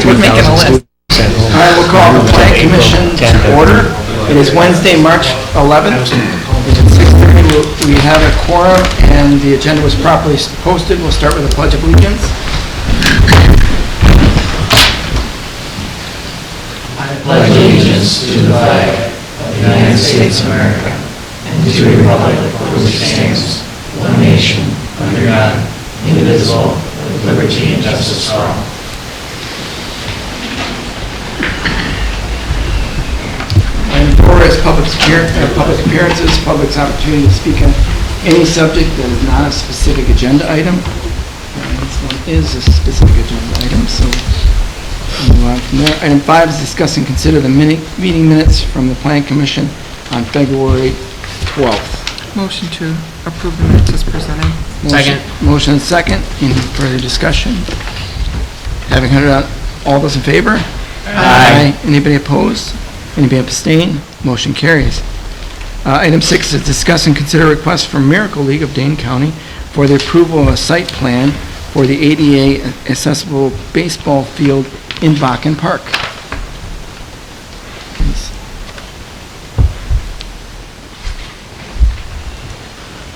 We're making a list. All right, we'll call the Plan Commission to order. It is Wednesday, March 11th. It's 6:30. We have a quorum, and the agenda was properly posted. We'll start with the Pledge of Allegiance. I pledge allegiance to the flag of the United States of America and to the republic for which it stands, one nation, under God, indivisible, with liberty and justice for all. Item 4 is public appearances, public's opportunity to speak on any subject that is not a specific agenda item. And this one is a specific agenda item, so we'll move on from there. Item 5 is discuss and consider the meeting minutes from the Plan Commission on February 12th. Motion to approve the minutes as presented. Second. Motion and second. Any further discussion? Having heard it out, all those in favor? Aye. Anybody opposed? Anybody abstain? Motion carries. Item 6 is discuss and consider request from Miracle League of Dane County for the approval of a site plan for the ADA accessible baseball field in Bakken Park.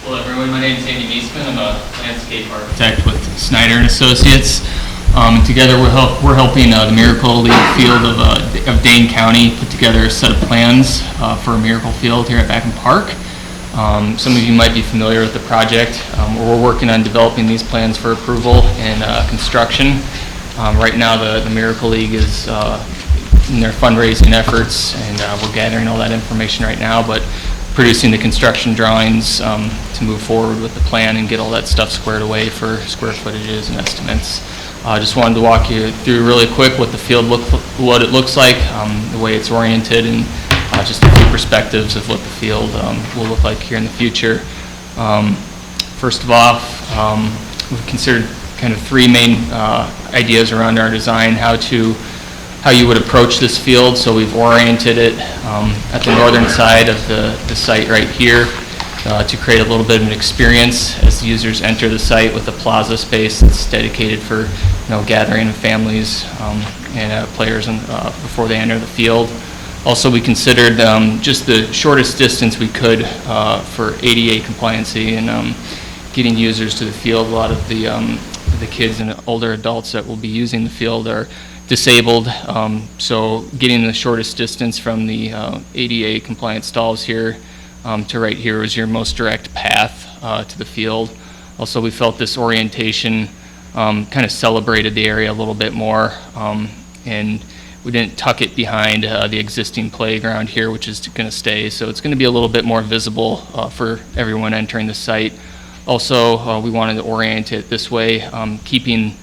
Hello everyone, my name is Andy Meesman. I'm a landscape architect with Snyder and Associates. Together we're helping the Miracle League Field of Dane County put together a set of plans for a Miracle Field here at Bakken Park. Some of you might be familiar with the project. We're working on developing these plans for approval and construction. Right now the Miracle League is in their fundraising efforts, and we're gathering all that information right now, but producing the construction drawings to move forward with the plan and get all that stuff squared away for square footages and estimates. I just wanted to walk you through really quick what the field what it looks like, the way it's oriented, and just a few perspectives of what the field will look like here in the future. First of all, we've considered kind of three main ideas around our design, how you would approach this field. So we've oriented it at the northern side of the site right here to create a little bit of an experience as the users enter the site, with a plaza space that's dedicated for gathering of families and players before they enter the field. Also, we considered just the shortest distance we could for ADA compliancy and getting users to the field. A lot of the kids and older adults that will be using the field are disabled, so getting the shortest distance from the ADA compliant stalls here to right here was your most direct path to the field. Also, we felt this orientation kind of celebrated the area a little bit more, and we didn't tuck it behind the existing playground here, which is going to stay, so it's going to be a little bit more visible for everyone entering the site. Also, we wanted to orient it this way, keeping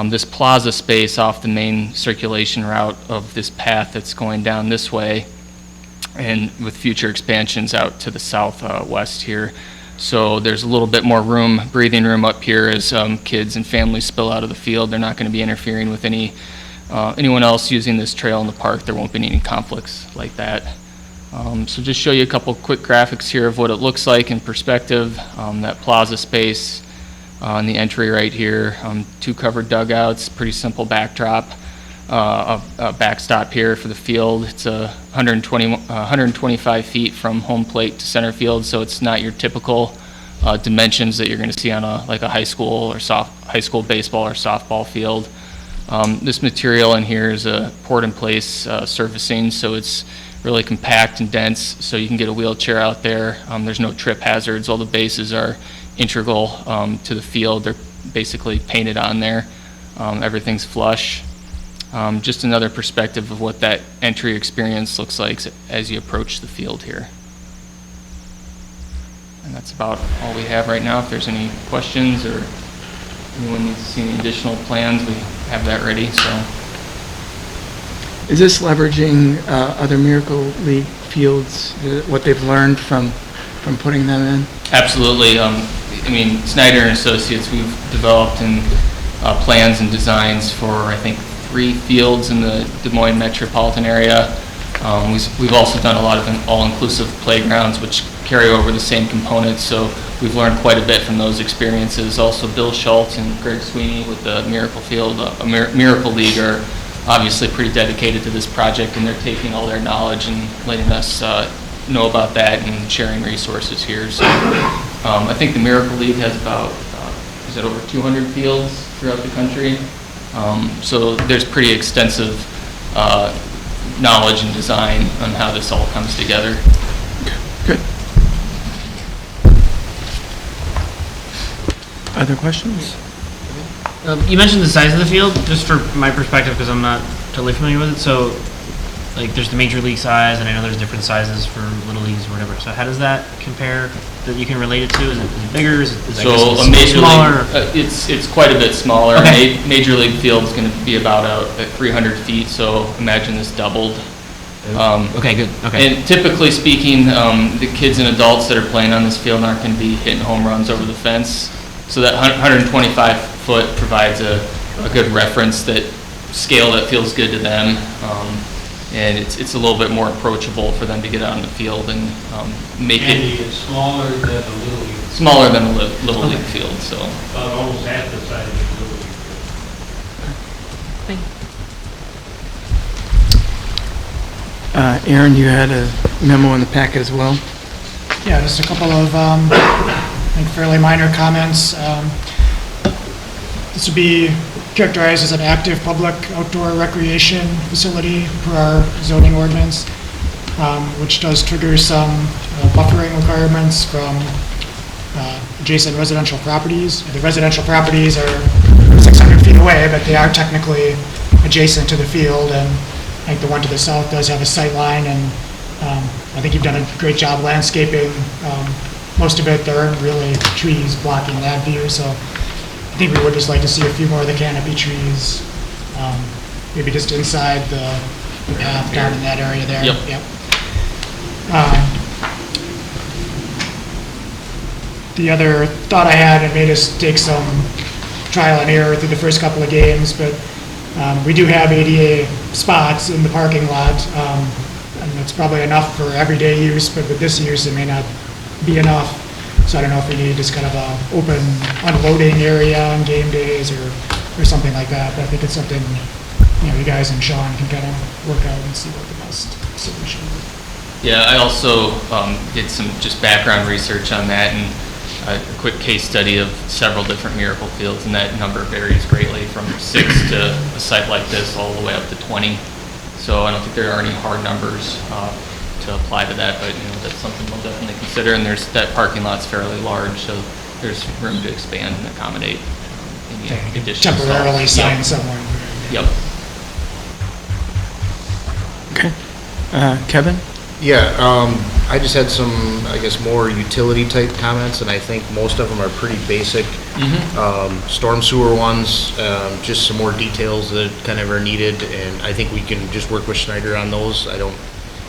this plaza space off the main circulation route of this path that's going down this way, and with future expansions out to the southwest here. So there's a little bit more room, breathing room up here as kids and families spill out of the field. They're not going to be interfering with anyone else using this trail in the park. There won't be any conflicts like that. So just show you a couple quick graphics here of what it looks like in perspective. That plaza space on the entry right here, 2 covered dugouts, pretty simple backdrop, a backstop here for the field. It's 125 feet from home plate to center field, so it's not your typical dimensions that you're going to see on like a high school baseball or softball field. This material in here is a poured-in-place surfacing, so it's really compact and dense, so you can get a wheelchair out there. There's no trip hazards. All the bases are integral to the field. They're basically painted on there. Everything's flush. Just another perspective of what that entry experience looks like as you approach the field here. And that's about all we have right now. If there's any questions or anyone needs to see any additional plans, we have that ready. So, Is this leveraging other Miracle League fields, what they've learned from putting them in? absolutely. I mean, Snyder and Associates, we've developed plans and designs for, I think, 3 fields in the Des Moines metropolitan area. We've also done a lot of all-inclusive playgrounds, which carry over the same components, so we've learned quite a bit from those experiences. Also, Bill Schultz and Greg Sweeney with the Miracle Field, Miracle League are obviously pretty dedicated to this project, and they're taking all their knowledge and letting us know about that and sharing resources here. So I think the Miracle League has about, is it over 200 fields throughout the country? So there's pretty extensive knowledge and design on how this all comes together. Good. Other questions? You mentioned the size of the field, just for my perspective, because I'm not totally familiar with it. So, like, there's the major league size, and I know there's different sizes for little leagues or whatever. So, how does that compare that you can relate it to? Is it bigger? Is it So I guess a major smaller? league, it's quite a bit smaller. Okay. Major league field is going to be about at 300 feet. So imagine this doubled. Okay, good. Okay. And typically speaking, the kids and adults that are playing on this field aren't going to be hitting home runs over the fence. So that 125 foot provides a good reference, that scale that feels good to them. And it's a little bit more approachable for them to get out on the field and make Andy, it it's smaller than a Little League, smaller than a Little League field. So about almost half the size of a Little League field. Aaron, you had a memo in the packet as well. Yeah, just a couple of, I think, fairly minor comments. This would be characterized as an active public outdoor recreation facility per our zoning ordinance, which does trigger some buffering requirements from adjacent residential properties. The residential properties are 600 feet away, but they are technically adjacent to the field, and I think the one to the south does have a sight line, and I think you've done a great job landscaping. Most of it, there aren't really trees blocking that view, so I think we would just like to see a few more of the canopy trees, maybe just inside the path down in that area there. Yep. The other thought I had, it made us take some trial and error through the first couple of games, but we do have ADA spots in the parking lot, and it's probably enough for everyday use, but with this use, it may not be enough. So I don't know if we need just kind of a open unloading area on game days or something like that, but I think it's something, you guys and Sean can kind of work out and see what the best solution is. yeah, I also did some just background research on that, and a quick case study of several different Miracle Fields, and that number varies greatly from 6 to a site like this all the way up to 20. So I don't think there are any hard numbers to apply to that, but that's something we'll definitely consider. And that parking lot's fairly large, so there's room to expand and accommodate any additional Temporarily stalls. sign somewhere. Yep. Okay. Kevin? Yeah, I just had some, I guess, more utility type comments, and I think most of them are pretty basic. Storm sewer ones, just some more details that kind of are needed, and I think we can just work with Schneider on those. I don't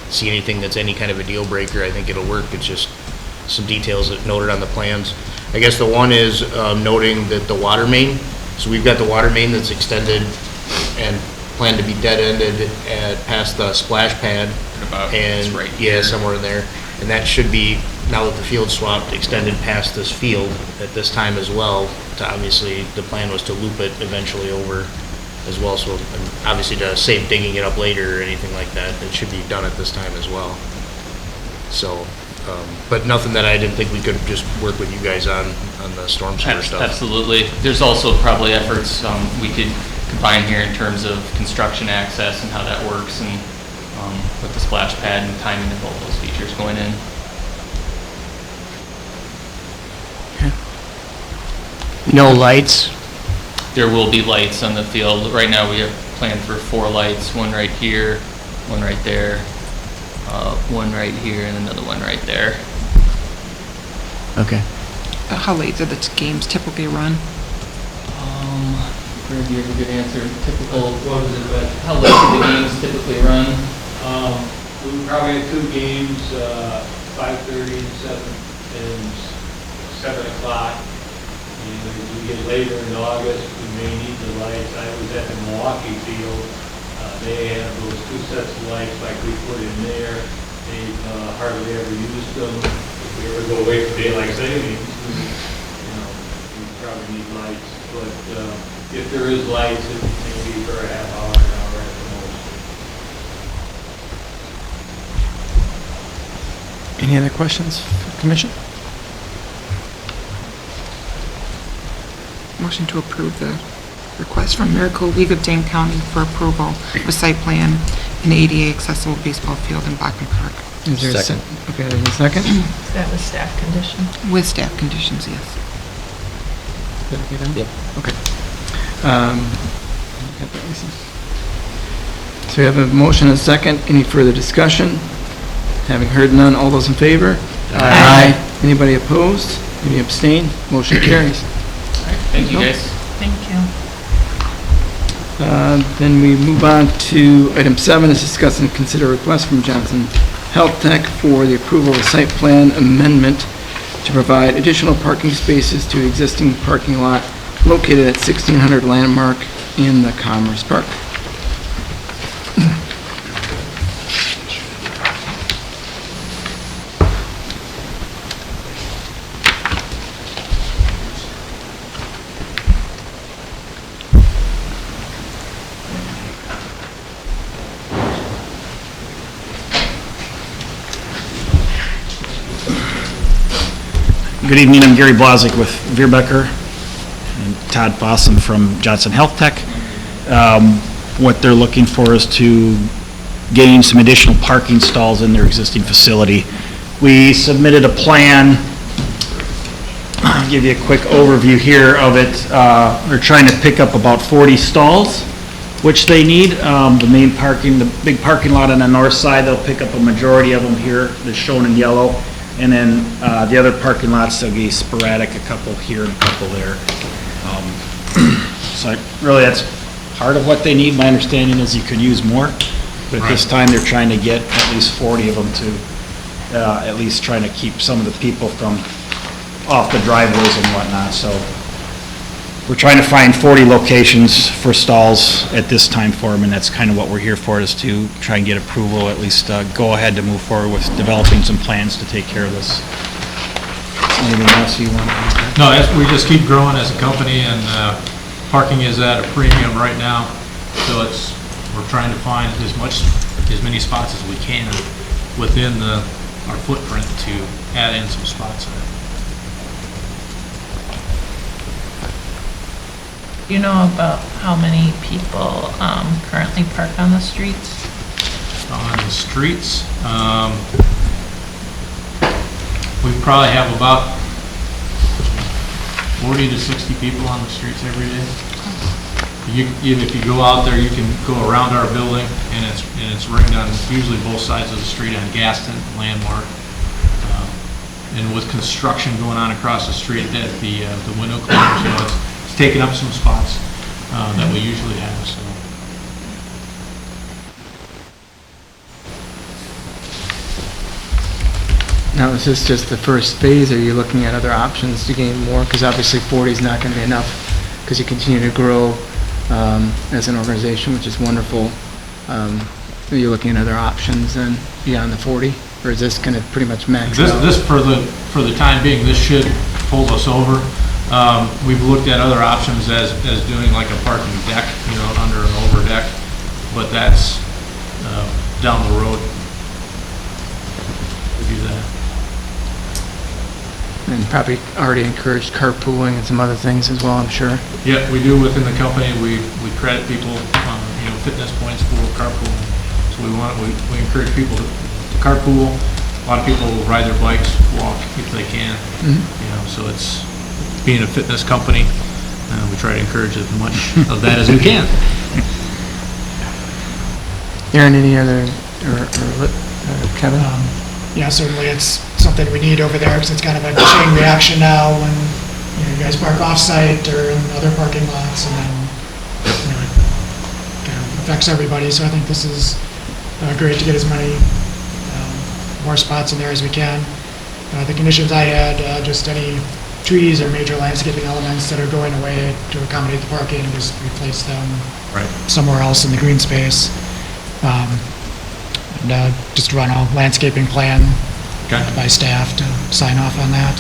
see anything that's any kind of a deal breaker. I think it'll work. It's just some details that noted on the plans. I guess the one is noting that the water main, so we've got the water main that's extended and planned to be dead-ended past the splash pad. And it's right yeah, here. somewhere in there. And that should be, now that the field's swapped, extended past this field at this time as well. To obviously, the plan was to loop it eventually over as well. So obviously to save digging it up later or anything like that, it should be done at this time as well. So, but nothing that I didn't think we could just work with you guys on the storm sewer stuff. Absolutely. There's also probably efforts we could combine here in terms of construction access and how that works, and with the splash pad and timing of all those features going in. No lights? There will be lights on the field. Right now we have planned for 4 lights, one right here, one right there, one right here, and another one right there. Okay. How late do the games typically run? Greg, do you have a good answer? Typical, What was it, but, how late do the games typically run? we probably had 2 games, 5:30 and 7 o'clock. And as we get later in August, we may need the lights. I was at the Milwaukee field. They have those 2 sets of lights like we put in there. They've hardly ever used them. If we ever go away from daylight savings, we probably need lights. But if there is lights, it may be for a half hour, an hour at a Any other questions for Commission? Motion to approve the request from Miracle League of Dane County for approval of site plan an ADA accessible baseball field in Bachman Park Is there a Second. Okay, there's a second? That was staff condition. with staff conditions, yes. Yep. Okay. So we have a motion and a second. Any further discussion? Having heard none, all those in favor? Aye. Anybody opposed? Any abstain? Motion carries. Thank you, guys. Thank you. Then we move on to item 7, is discuss and consider a request from Johnson Health Tech for the approval of a site plan amendment to provide additional parking spaces to existing parking lot located at 1600 Landmark in the Commerce Park. Good evening, I'm Gary Blazik with Veerbecker and Todd Fossum from Johnson Health Tech. What they're looking for is to gain some additional parking stalls in their existing facility. We submitted a plan. I'll give you a quick overview here of it. They're trying to pick up about 40 stalls, which they need. The main parking, the big parking lot on the north side, they'll pick up a majority of them here, that's shown in yellow. And then the other parking lots, they'll be sporadic, a couple here and a couple there. So really, that's part of what they need. My understanding is you could use more, but at this time, they're trying to get at least 40 of them to at least trying to keep some of the people from off the driveways and whatnot. So we're trying to find 40 locations for stalls at this time for them, and that's kind of what we're here for, is to try and get approval, at least go ahead to move forward with developing some plans to take care of this. Anything else you want to add? No, we just keep growing as a company, and parking is at a premium right now. So we're trying to find as many spots as we can within our footprint to add in some spots there. Do you know about how many people currently park on the streets? On the streets, we probably have about 40 to 60 people on the streets every day. If you go out there, you can go around our building, and it's right on usually both sides of the street on Gaston, Landmark. And with construction going on across the street, that the window cleaners, it's taking up some spots that we usually have. So. Now, is this just the first phase, or are you looking at other options to gain more? Because obviously 40 is not going to be enough, because you continue to grow as an organization, which is wonderful. Are you looking at other options then beyond the 40, or is this going to pretty much max out? This for the time being, this should hold us over. We've looked at other options as doing like a parking deck, under an over deck, but that's down the road to do that. And probably already encouraged carpooling and some other things as well, I'm sure. Yeah, we do within the company. We credit people, fitness points for carpooling. So we encourage people to carpool. A lot of people will ride their bikes, walk if they can. Mm-hmm. So it's being a fitness company. We try to encourage as much of that as we can. Aaron, any other, or Kevin? Yeah, certainly it's something we need over there, because it's kind of a chain reaction now when you guys park off-site or in other parking lots, and then it kind of affects everybody. So I think this is great to get as many more spots in there as we can. The conditions I had, just any trees or major landscaping elements that are going away to accommodate the parking, just replace them somewhere else in the green space. And just run a landscaping plan by staff to sign off on that.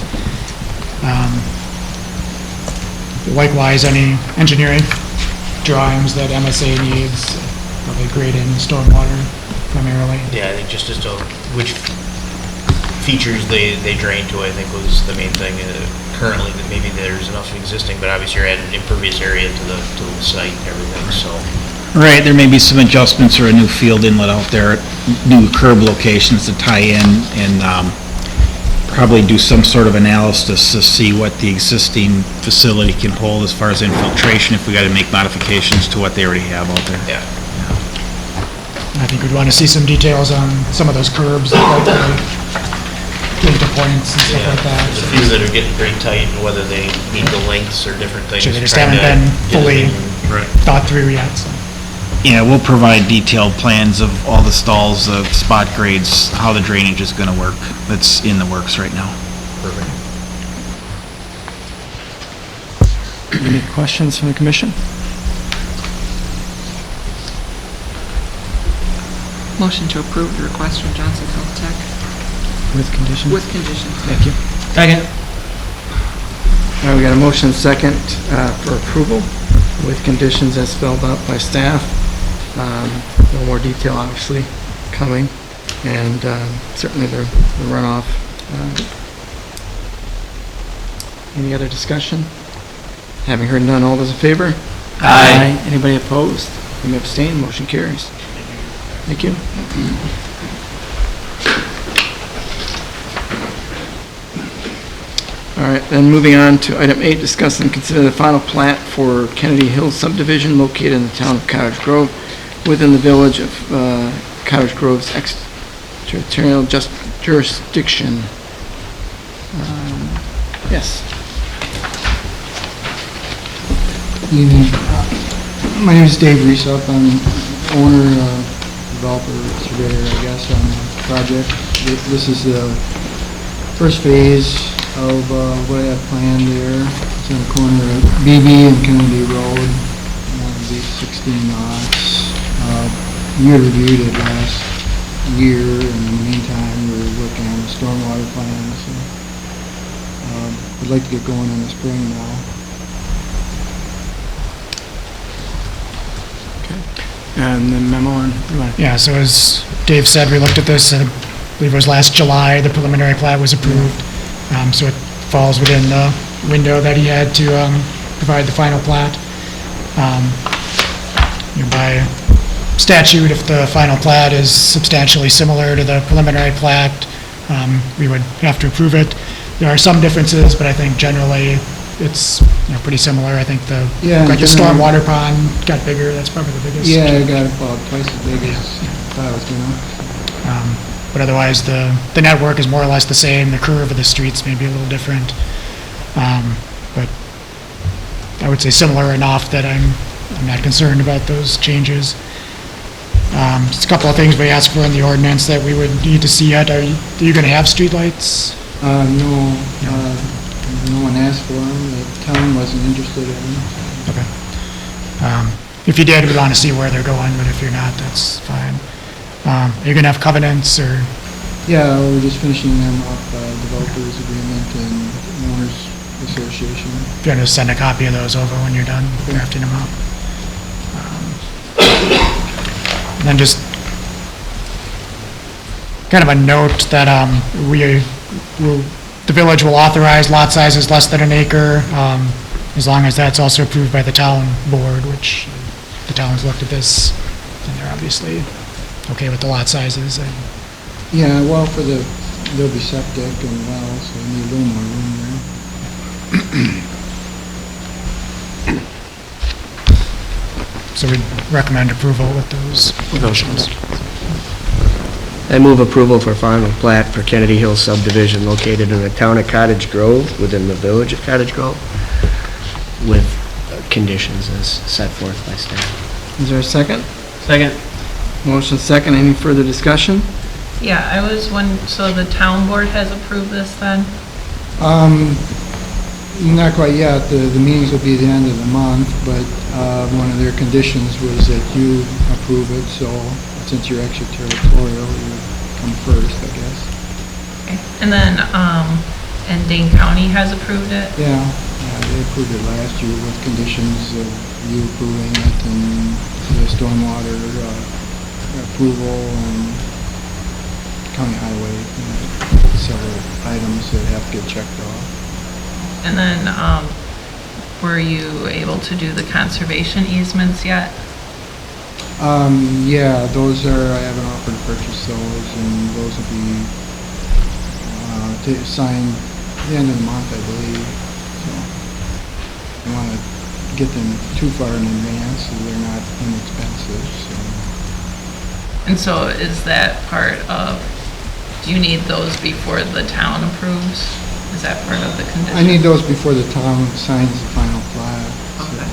Likewise, any engineering drawings that MSA needs, probably grading, stormwater primarily. Yeah, I think just as to which features they drain to, I think, was the main thing. Currently, that maybe there's enough existing, but obviously you're adding impervious area to the site and everything, so. Right, there may be some adjustments or a new field inlet out there, new curb locations to tie in, and probably do some sort of analysis to see what the existing facility can hold as far as infiltration, if we got to make modifications to what they already have out there. Yeah. I think we'd want to see some details on some of those curbs, like the data points and stuff like that. There's a few that are getting pretty tight, and whether they need the lengths or different things. Sure, they just trying haven't to been get fully everything- thought through yet, so. Yeah, we'll provide detailed plans of all the stalls, spot grades, how the drainage is going to work. That's in the works right now. Perfect. Any questions from the commission? Motion to approve the request from Johnson Health Tech With conditions? with conditions. Thank you. Second. All right, we got a motion second for approval with conditions as spelled out by staff. No more detail, obviously, coming, and certainly the runoff. Any other discussion? Having heard none, all those in favor? Aye. Anybody opposed? Any abstain? Motion carries. Thank you. All right, then moving on to item 8, discuss and consider the final plat for Kennedy Hill subdivision located in the town of Cottage Grove within the village of Cottage Grove's extraterritorial jurisdiction. Yes. Evening. My name is Dave Reesup. I'm owner, developer, surveyor, I guess, on the project. This is the first phase of what I have planned there. It's on the corner of BB and Kennedy Road. It'll be 16 lots. We reviewed it last year, and in the meantime, we're working on the stormwater plan. So, we'd like to get going in the spring now. And the memo on, Yeah, so as Dave said, we looked at this, I believe it was last July, the preliminary plat was approved. So it falls within the window that he had to provide the final plat. By statute, if the final plat is substantially similar to the preliminary plat, we would have to approve it. There are some differences, but I think generally it's pretty similar. I think the stormwater pond got bigger, that's probably the biggest. Yeah, it got about twice as big as I thought it was gonna. But otherwise, the network is more or less the same. The curve of the streets may be a little different. But I would say similar enough that I'm not concerned about those changes. Just a couple of things we asked for in the ordinance that we would need to see yet. Are you going to have streetlights? No, no one asked for them. The town wasn't interested in them. Okay. If you did, we'd want to see where they're going, but if you're not, that's fine. Are you going to have covenants or? Yeah, we're just finishing them up, developers agreement and owners association. If you want to send a copy of those over when you're done drafting them up. And then just kind of a note that the village will authorize lot sizes less than an acre, as long as that's also approved by the town board, which the town has looked at this, and they're obviously okay with the lot sizes. And Yeah, well, there'll be septic and wells, so we need a little more room there. so we recommend approval with those conditions. I move approval for final plat for Kennedy Hill subdivision located in the town of Cottage Grove within the village of Cottage Grove with conditions as set forth by staff. is there a second? Second. Motion second, any further discussion? Yeah, I was so the town board has approved this then? Not quite yet. The meetings will be the end of the month, but one of their conditions was that you approve it, so since you're extraterritorial, you come first, I guess. Okay. And then, and Dane County has approved it? Yeah, they approved it last year with conditions of you approving it and the stormwater approval and county highway, several items that have to get checked off. And then, were you able to do the conservation easements yet? Yeah, those are, I haven't offered to purchase those, and those will be signed the end of the month, I believe. So I want to get them too far in advance so they're not inexpensive, so. And so is that part of, do you need those before the town approves? Is that part of the condition? I need those before the town signs the final plat. So Okay.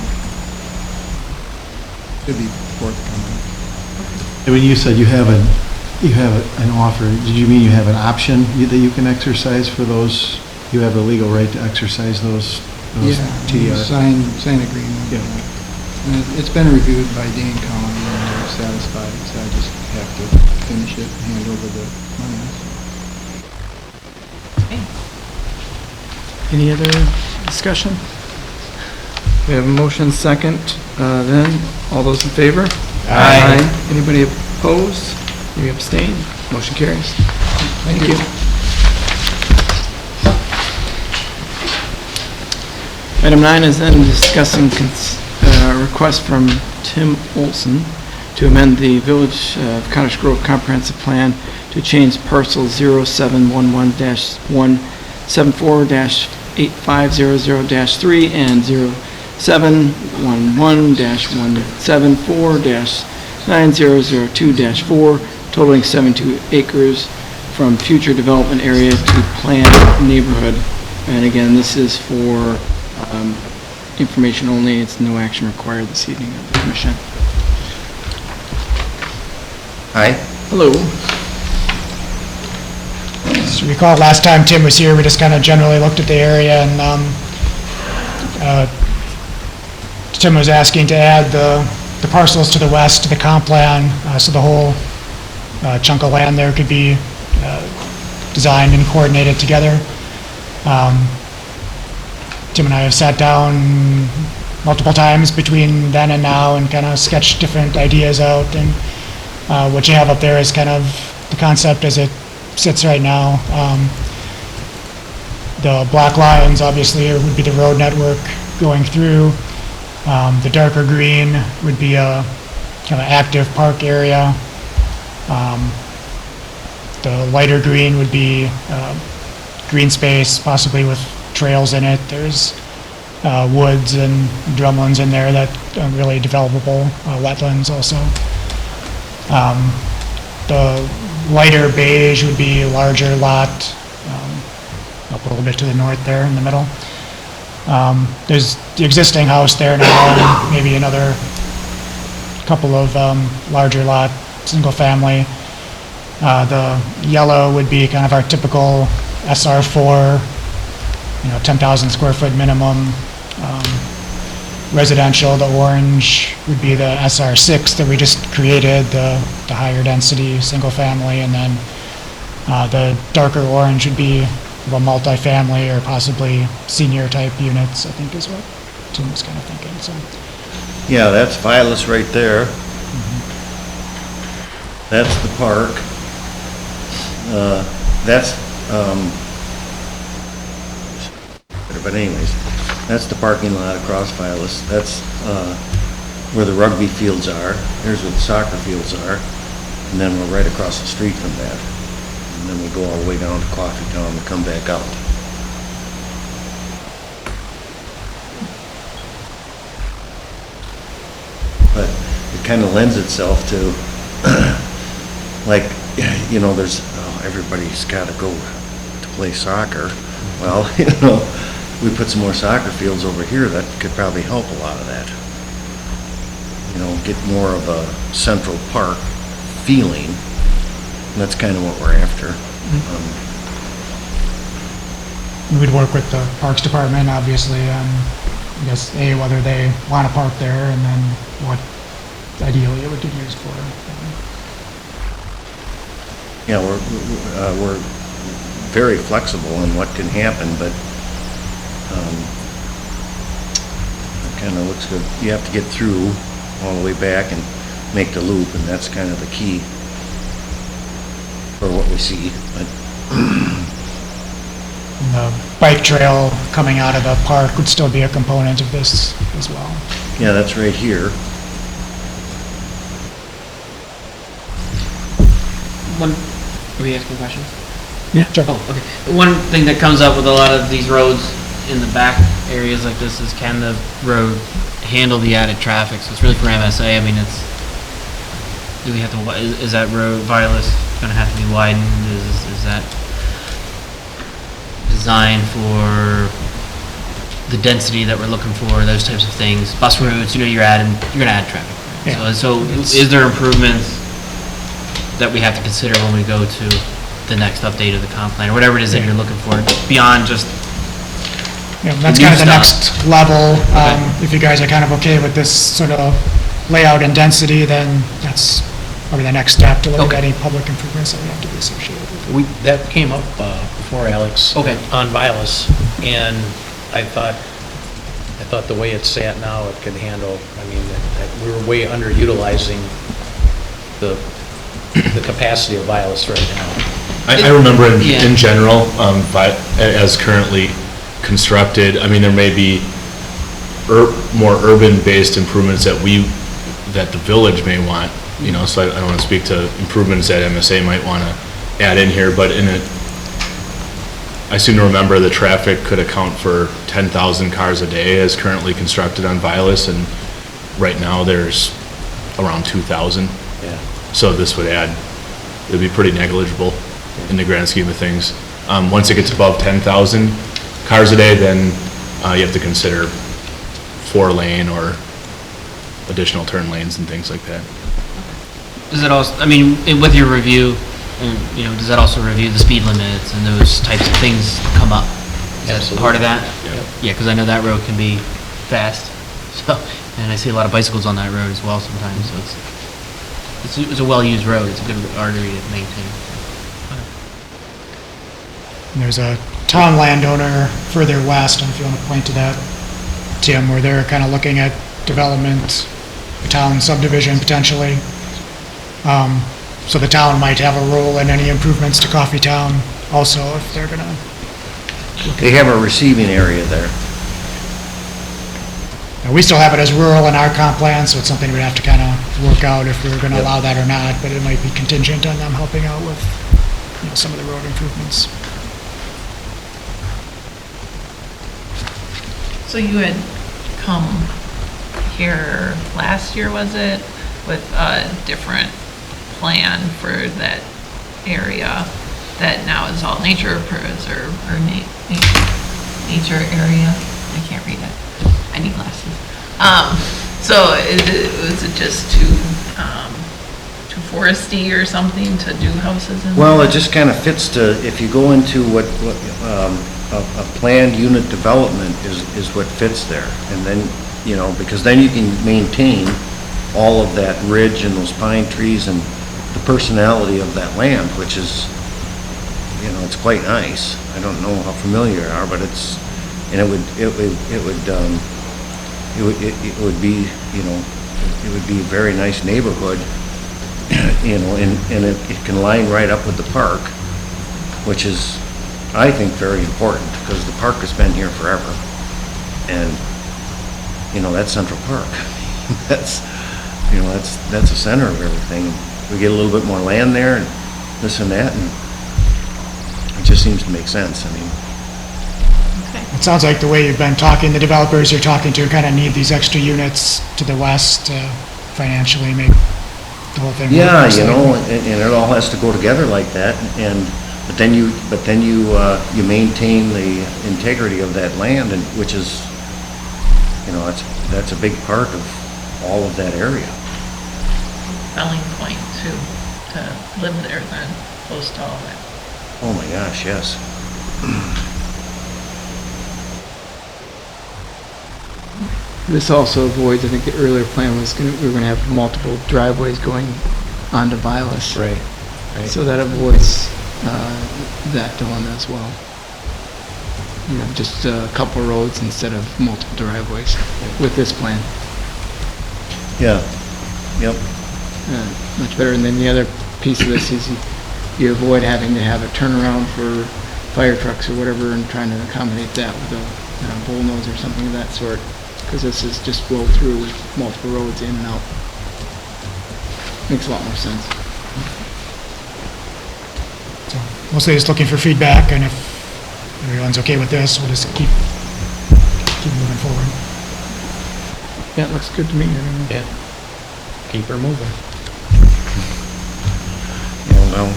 should be forthcoming. And when you said you have an offer, did you mean you have an option that you can exercise for those? You have the legal right to exercise those Yeah, TDR? sign agreement. Yeah. And it's been reviewed by Dane County and they're satisfied, so I just have to finish it and hand over the money. Any other discussion? We have a motion second, then, all those in favor? Aye. Anybody opposed? Any abstain? Motion carries. Thank you. Item 9 is then discussing request from Tim Olson to amend the Village of Cottage Grove Comprehensive Plan to change parcel 0711-174-8500-3 and 0711-174-9002-4, totaling 72 acres from future development area to planned neighborhood. And again, this is for information only. It's no action required this evening of the commission. Hi. Hello. So recall last time Tim was here, we just kind of generally looked at the area, and Tim was asking to add the parcels to the west to the comp plan, so the whole chunk of land there could be designed and coordinated together. Tim and I have sat down multiple times between then and now and kind of sketched different ideas out, and what you have up there is kind of the concept as it sits right now. The black lines obviously would be the road network going through. The darker green would be a kind of active park area. The lighter green would be green space, possibly with trails in it. There's woods and drumlins in there that are really developable, wetlands also. The lighter beige would be a larger lot, up a little bit to the north there in the middle. There's the existing house there now, and maybe another couple of larger lot, single family. The yellow would be kind of our typical SR4, 10,000 square foot minimum residential. The orange would be the SR6 that we just created, the higher density single family, and then the darker orange would be a multifamily or possibly senior type units, I think is what Tim was kind of thinking. So Yeah, that's Vilas right there. That's the park. But anyways, that's the parking lot across Vilas. That's where the rugby fields are. Here's where the soccer fields are. And then we're right across the street from that. And then we go all the way down to Coffee Town and come back out. But it kind of lends itself to, like, there's, everybody's got to go to play soccer. Well, we put some more soccer fields over here, that could probably help a lot of that. Get more of a central park feeling. And that's kind of what we're after. we'd work with the Parks Department, obviously, on, I guess, whether they want to park there, and then what ideally it would get used for. Yeah, we're very flexible in what can happen, but it kind of looks good. You have to get through all the way back and make the loop, and that's kind of the key for what we see. But the bike trail coming out of the park would still be a component of this as well. Yeah, that's right here. Are we asking questions? Yeah, sure. Oh, okay. One thing that comes up with a lot of these roads in the back areas like this is, can the road handle the added traffic? So it's really for MSA. I mean, do we have to, is that road, Violet, gonna have to be widened? Is that designed for the density that we're looking for, those types of things? Bus routes, you're gonna add traffic. Right? Yeah. So is there improvements that we have to consider when we go to the next update of the comp plan, or whatever it is that you're looking for, beyond just Yeah, that's new kind of the stuff? next level. Okay. If you guys are kind of okay with this sort of layout and density, then that's probably the next step to look at Okay. any public improvements that we have to be associated with. That came up before, Alex. Okay. On Vilas, and I thought the way it's sat now, it could handle, I mean, we were way underutilizing the capacity of Vilas right now. I remember Yeah. in general, as currently constructed, I mean, there may be more urban-based improvements that the village may want, so I don't want to speak to improvements that MSA might want to add in here, but I seem to remember the traffic could account for 10,000 cars a day as currently constructed on Vilas, and right now there's around 2,000. Yeah. So this would add, it'd be pretty negligible in the grand scheme of things. Once it gets above 10,000 cars a day, then you have to consider 4-lane or additional turn lanes and things like that. Does it also, I mean, with your review, does that also review the speed limits and those types of things come up? Is that Absolutely. part of that? Yeah. Yeah, because I know that road can be fast, and I see a lot of bicycles on that road as well sometimes, so it's a well-used road, it's a good artery to maintain. And there's a town landowner further west, and if you want to point to that, Tim, where they're kind of looking at development, a town subdivision potentially. So the town might have a role in any improvements to Coffee Town also, if they're gonna. They have a receiving area there. Now, we still have it as rural in our comp plan, so it's something we'd have to kind of work out if we were gonna allow that or not, but it might be contingent on them helping out with, some of the road improvements. So you had come here last year, was it, with a different plan for that area that now is all nature preserve or nature area? I can't read it. I need glasses. So was it just too foresty or something to do houses in? Well, it just kind of fits to, if you go into what a planned unit development is what fits there. And then, because then you can maintain all of that ridge and those pine trees and the personality of that land, which is, it's quite nice. I don't know how familiar you are, but it would be a very nice neighborhood, and it can line right up with the park, which is, I think, very important, because the park has been here forever. And, that's Central Park. That's the center of everything. We get a little bit more land there and this and that, and it just seems to make sense. I mean, It sounds like the way you've been talking, the developers you're talking to kind of need these extra units to the west to financially make the whole thing work. yeah, mostly. and it all has to go together like that, but then you maintain the integrity of that land, and which is, that's a big part of all of that area. Selling point too, to live there then, close to all that. Oh my gosh, yes. This also avoids, I think the earlier plan was we were gonna have multiple driveways going onto Vilas. Right. So that avoids that dilemma as well. Just a couple roads instead of multiple driveways with this plan. Yeah, yep. Much better. And then the other piece of this is you avoid having to have a turnaround for fire trucks or whatever and trying to accommodate that with a bullnose or something of that sort, because this is just flow through with multiple roads in and out. Makes a lot more sense. So mostly just looking for feedback, and if everyone's okay with this, we'll just keep moving forward. Yeah, it looks good to me. I don't know. Yeah. Keep her moving. Well,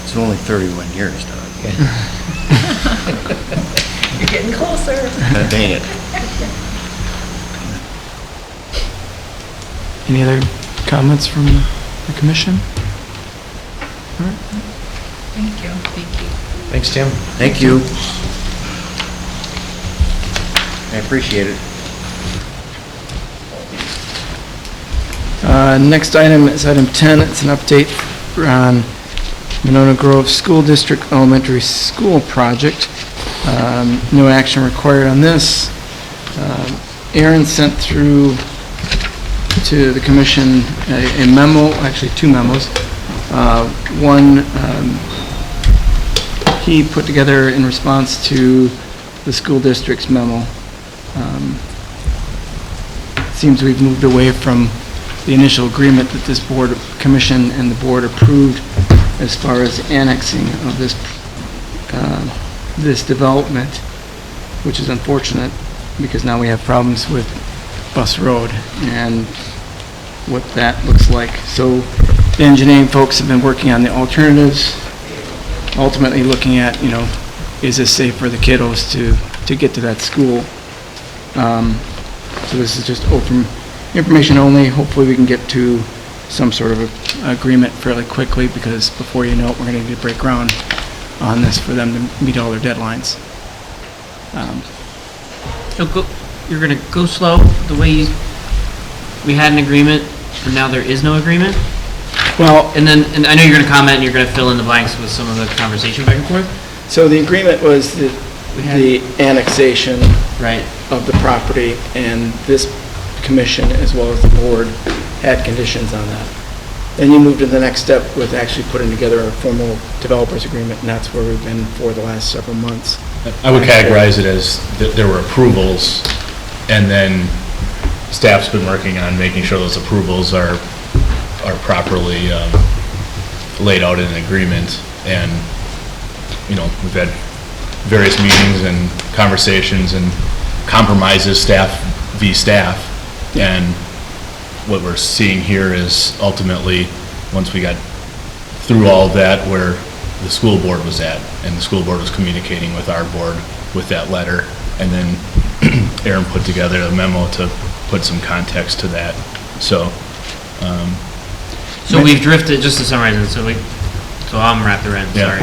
it's only 31 years, Doug. You're getting closer. Dang it. Any other comments from the commission? Thank you. Thank you. Thanks, Tim. Thank you. I appreciate it. Next item is item 10. It's an update on Monona Grove School District Elementary School Project. No action required on this. Aaron sent through to the commission a memo, actually two memos. One he put together in response to the school district's memo. It seems we've moved away from the initial agreement that this board, commission, and the board approved as far as annexing of this this development, which is unfortunate because now we have problems with Bus Road and what that looks like. So the engineering folks have been working on the alternatives, ultimately looking at, you know, is this safe for the kiddos to get to that school? So this is just open information only. Hopefully we can get to some sort of agreement fairly quickly, because before you know it, we're going to need to break ground on this for them to meet all their deadlines. You're gonna go slow the way we had an agreement, and now there is no agreement? Well, And I know you're gonna comment and you're gonna fill in the blanks with some of the conversation back and forth? so the agreement was the annexation Right. of the property, and this commission, as well as the board, had conditions on that. Then you move to the next step with actually putting together a formal developers agreement, and that's where we've been for the last several months. I would categorize it as that there were approvals, and then staff's been working on making sure those approvals are properly laid out in an agreement. And, you know, we've had various meetings and conversations and compromises, staff v. staff. And what we're seeing here is ultimately, once we got through all of that, where the school board was at, and the school board was communicating with our board with that letter, and then Aaron put together a memo to put some context to that. So, So we've drifted, just to summarize it, so I'm wrapped around, Yeah. sorry.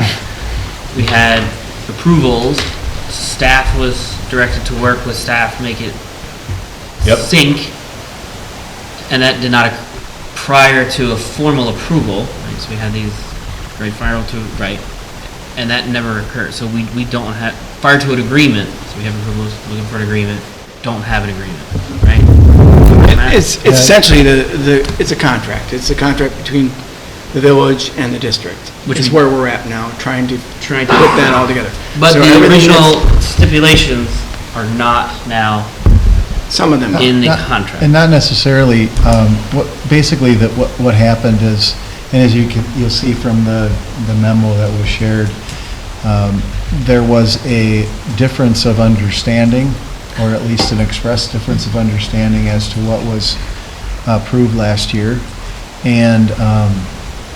We had approvals, staff was directed to work with staff, make it Yep. sync, and that did not, prior to a formal approval, right, so we had these, right, right, and that never occurred, so we don't have, prior to an agreement, so we have approvals, looking for an agreement, don't have an agreement, right? It's essentially it's a contract. It's a contract between the village and the district, which is where we're at now, trying to put that all together. But So the everything original stipulations are not now some of them in the Not- contract. And not necessarily, basically what happened is, and as you'll see from the memo that was shared, there was a difference of understanding, or at least an expressed difference of understanding as to what was approved last year. And,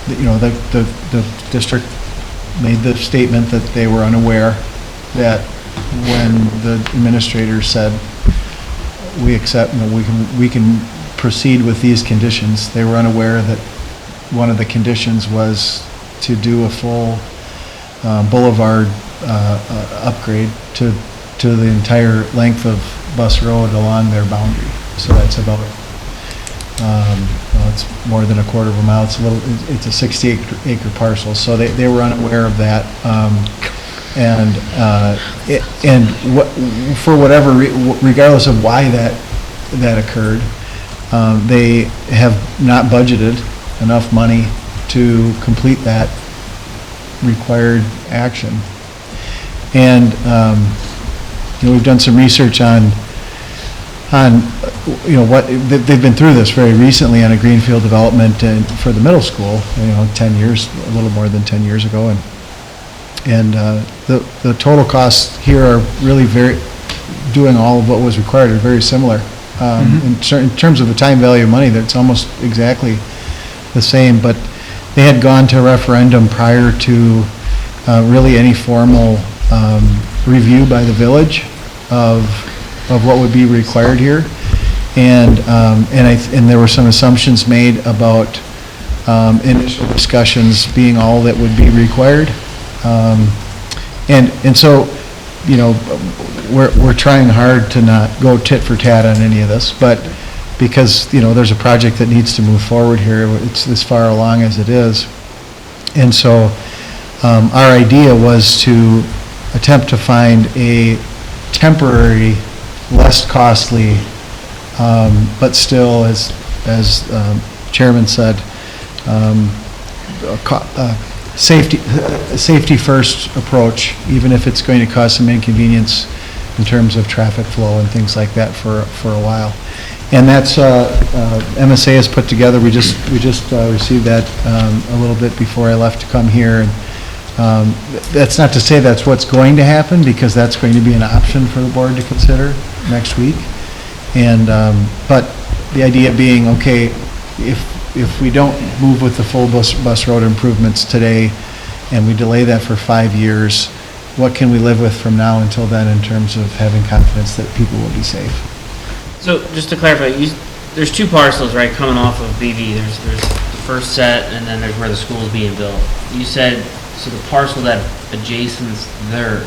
you know, the district made the statement that they were unaware that when the administrator said, we accept, you know, we can proceed with these conditions, they were unaware that one of the conditions was to do a full boulevard upgrade to the entire length of Bus Road along their boundary. So that's about, well, it's more than a quarter of a mile. It's a 60-acre parcel. So they were unaware of that. For whatever, regardless of why that occurred, they have not budgeted enough money to complete that required action. And, we've done some research on, what, they've been through this very recently on a greenfield development and for the middle school, 10 years, a little more than 10 years ago. And the total costs here are really doing all of what was required are very similar. In terms of the time value of money, that's almost exactly the same, but they had gone to referendum prior to really any formal review by the village of what would be required here. And there were some assumptions made about initial discussions being all that would be required. And so, we're trying hard to not go tit for tat on any of this, but because, there's a project that needs to move forward here, it's this far along as it is. And so, our idea was to attempt to find a temporary, less costly, but still, as Chairman said, safety first approach, even if it's going to cause some inconvenience in terms of traffic flow and things like that for a while. And that's MSA has put together. We just received that a little bit before I left to come here. And that's not to say that's what's going to happen, because that's going to be an option for the board to consider next week. And but the idea being, okay, if we don't move with the full bus road improvements today, and we delay that for 5 years, what can we live with from now until then in terms of having confidence that people will be safe? So just to clarify, there's two parcels, right, coming off of BV. There's the first set, and then there's where the school is being built. You said, so the parcel that adjacents there,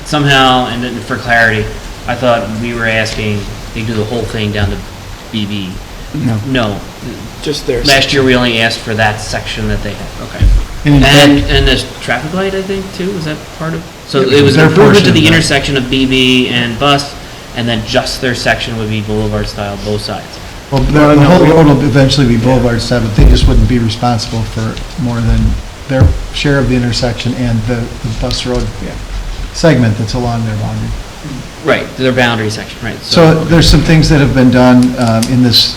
somehow, and then for clarity, I thought we were asking they do the whole thing down to BV. No. Just there. Last year, we only asked for that section that they had. Okay. And this traffic light, I think, too, was that part of? So it was an improvement to the intersection of BB and Bus, and then just their section would be boulevard style, both sides. Well, the whole road will eventually be boulevard style, but they just wouldn't be responsible for more than their share of the intersection and the bus road segment that's along their boundary. Right, their boundary section, right. So there's some things that have been done in this,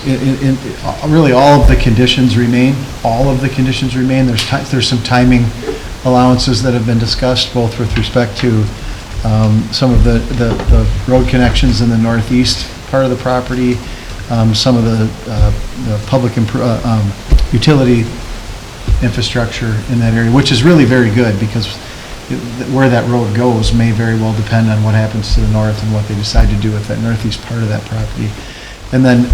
really all of the conditions remain. All of the conditions remain. There's some timing allowances that have been discussed, both with respect to some of the road connections in the northeast part of the property, some of the public utility infrastructure in that area, which is really very good, because where that road goes may very well depend on what happens to the north and what they decide to do with that northeast part of that property. And then,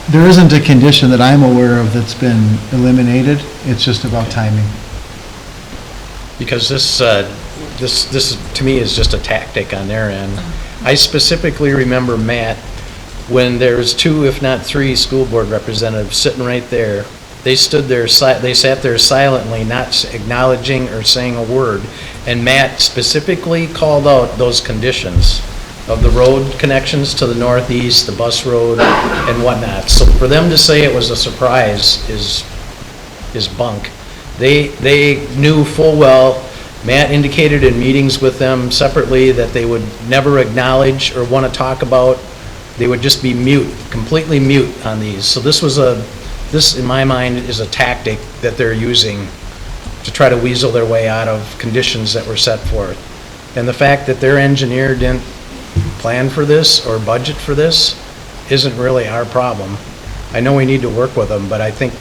there isn't a condition that I'm aware of that's been eliminated. It's just about timing. Because this to me is just a tactic on their end. I specifically remember, Matt, when there's 2, if not 3 school board representatives sitting right there. They stood there, they sat there silently, not acknowledging or saying a word. And Matt specifically called out those conditions of the road connections to the northeast, the bus road, and whatnot. So for them to say it was a surprise is bunk. They knew full well. Matt indicated in meetings with them separately that they would never acknowledge or want to talk about. They would just be mute, completely mute on these. So this, in my mind, is a tactic that they're using to try to weasel their way out of conditions that were set forth. And the fact that their engineer didn't plan for this or budget for this isn't really our problem. I know we need to work with them, but I think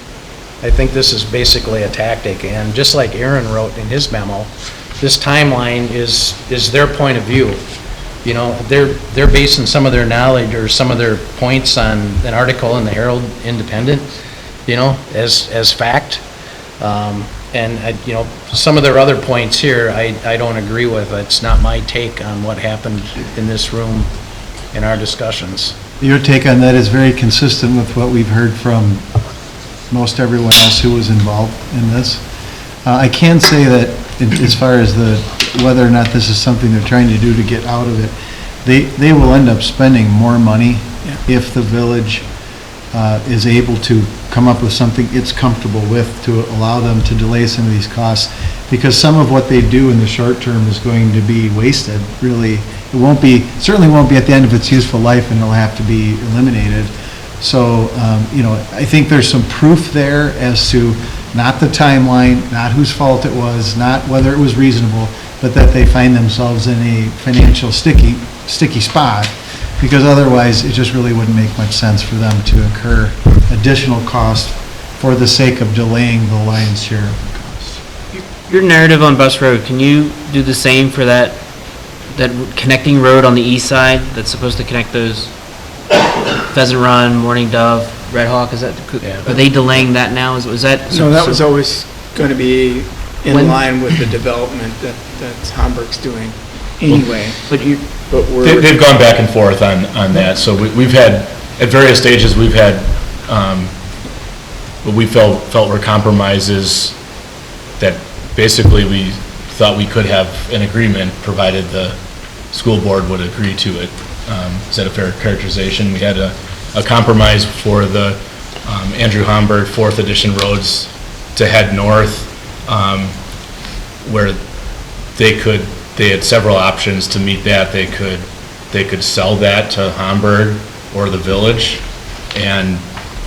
this is basically a tactic. And just like Aaron wrote in his memo, this timeline is their point of view. You know, they're basing some of their knowledge or some of their points on an article in the Herald Independent, you know, as fact. Some of their other points here, I don't agree with. It's not my take on what happened in this room in our discussions. Your take on that is very consistent with what we've heard from most everyone else who was involved in this. I can say that as far as whether or not this is something they're trying to do to get out of it, they will end up spending more money if the village is able to come up with something it's comfortable with to allow them to delay some of these costs. because some of what they do in the short term is going to be wasted, really. It won't be, certainly won't be at the end of its useful life, and it'll have to be eliminated. So, I think there's some proof there as to not the timeline, not whose fault it was, not whether it was reasonable, but that they find themselves in a financial sticky spot, because otherwise it just really wouldn't make much sense for them to incur additional cost for the sake of delaying the lion's share of the cost. Your narrative on Bus Road, can you do the same for that connecting road on the east side that's supposed to connect those Pheasant Run, Morning Dove, Red Hawk? Is that, are they delaying that now? Is that? No, that was always going to be in When- line with the development that Hamburg's doing anyway. But you, But we're, They've gone back and forth on that, so we've had, at various stages, we've had, what we felt were compromises that basically we thought we could have an agreement, provided the school board would agree to it. Is that a fair characterization? We had a compromise for the Andrew Hamburg 4th edition roads to head north, where they had several options to meet that. They could sell that to Hamburg or the village and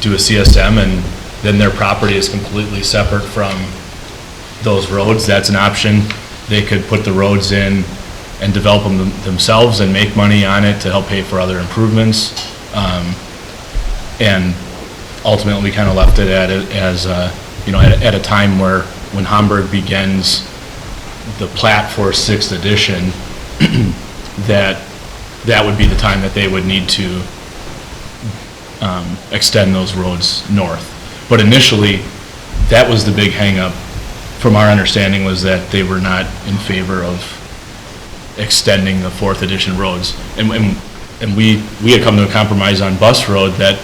do a CSM, and then their property is completely separate from those roads. That's an option. They could put the roads in and develop them themselves and make money on it to help pay for other improvements. And ultimately, we kind of left it at it as, at a time when Hamburg begins the plat for 6th edition, that would be the time that they would need to extend those roads north. But initially, that was the big hang-up, from our understanding, was that they were not in favor of extending the 4th edition roads. And we had come to a compromise on Bus Road that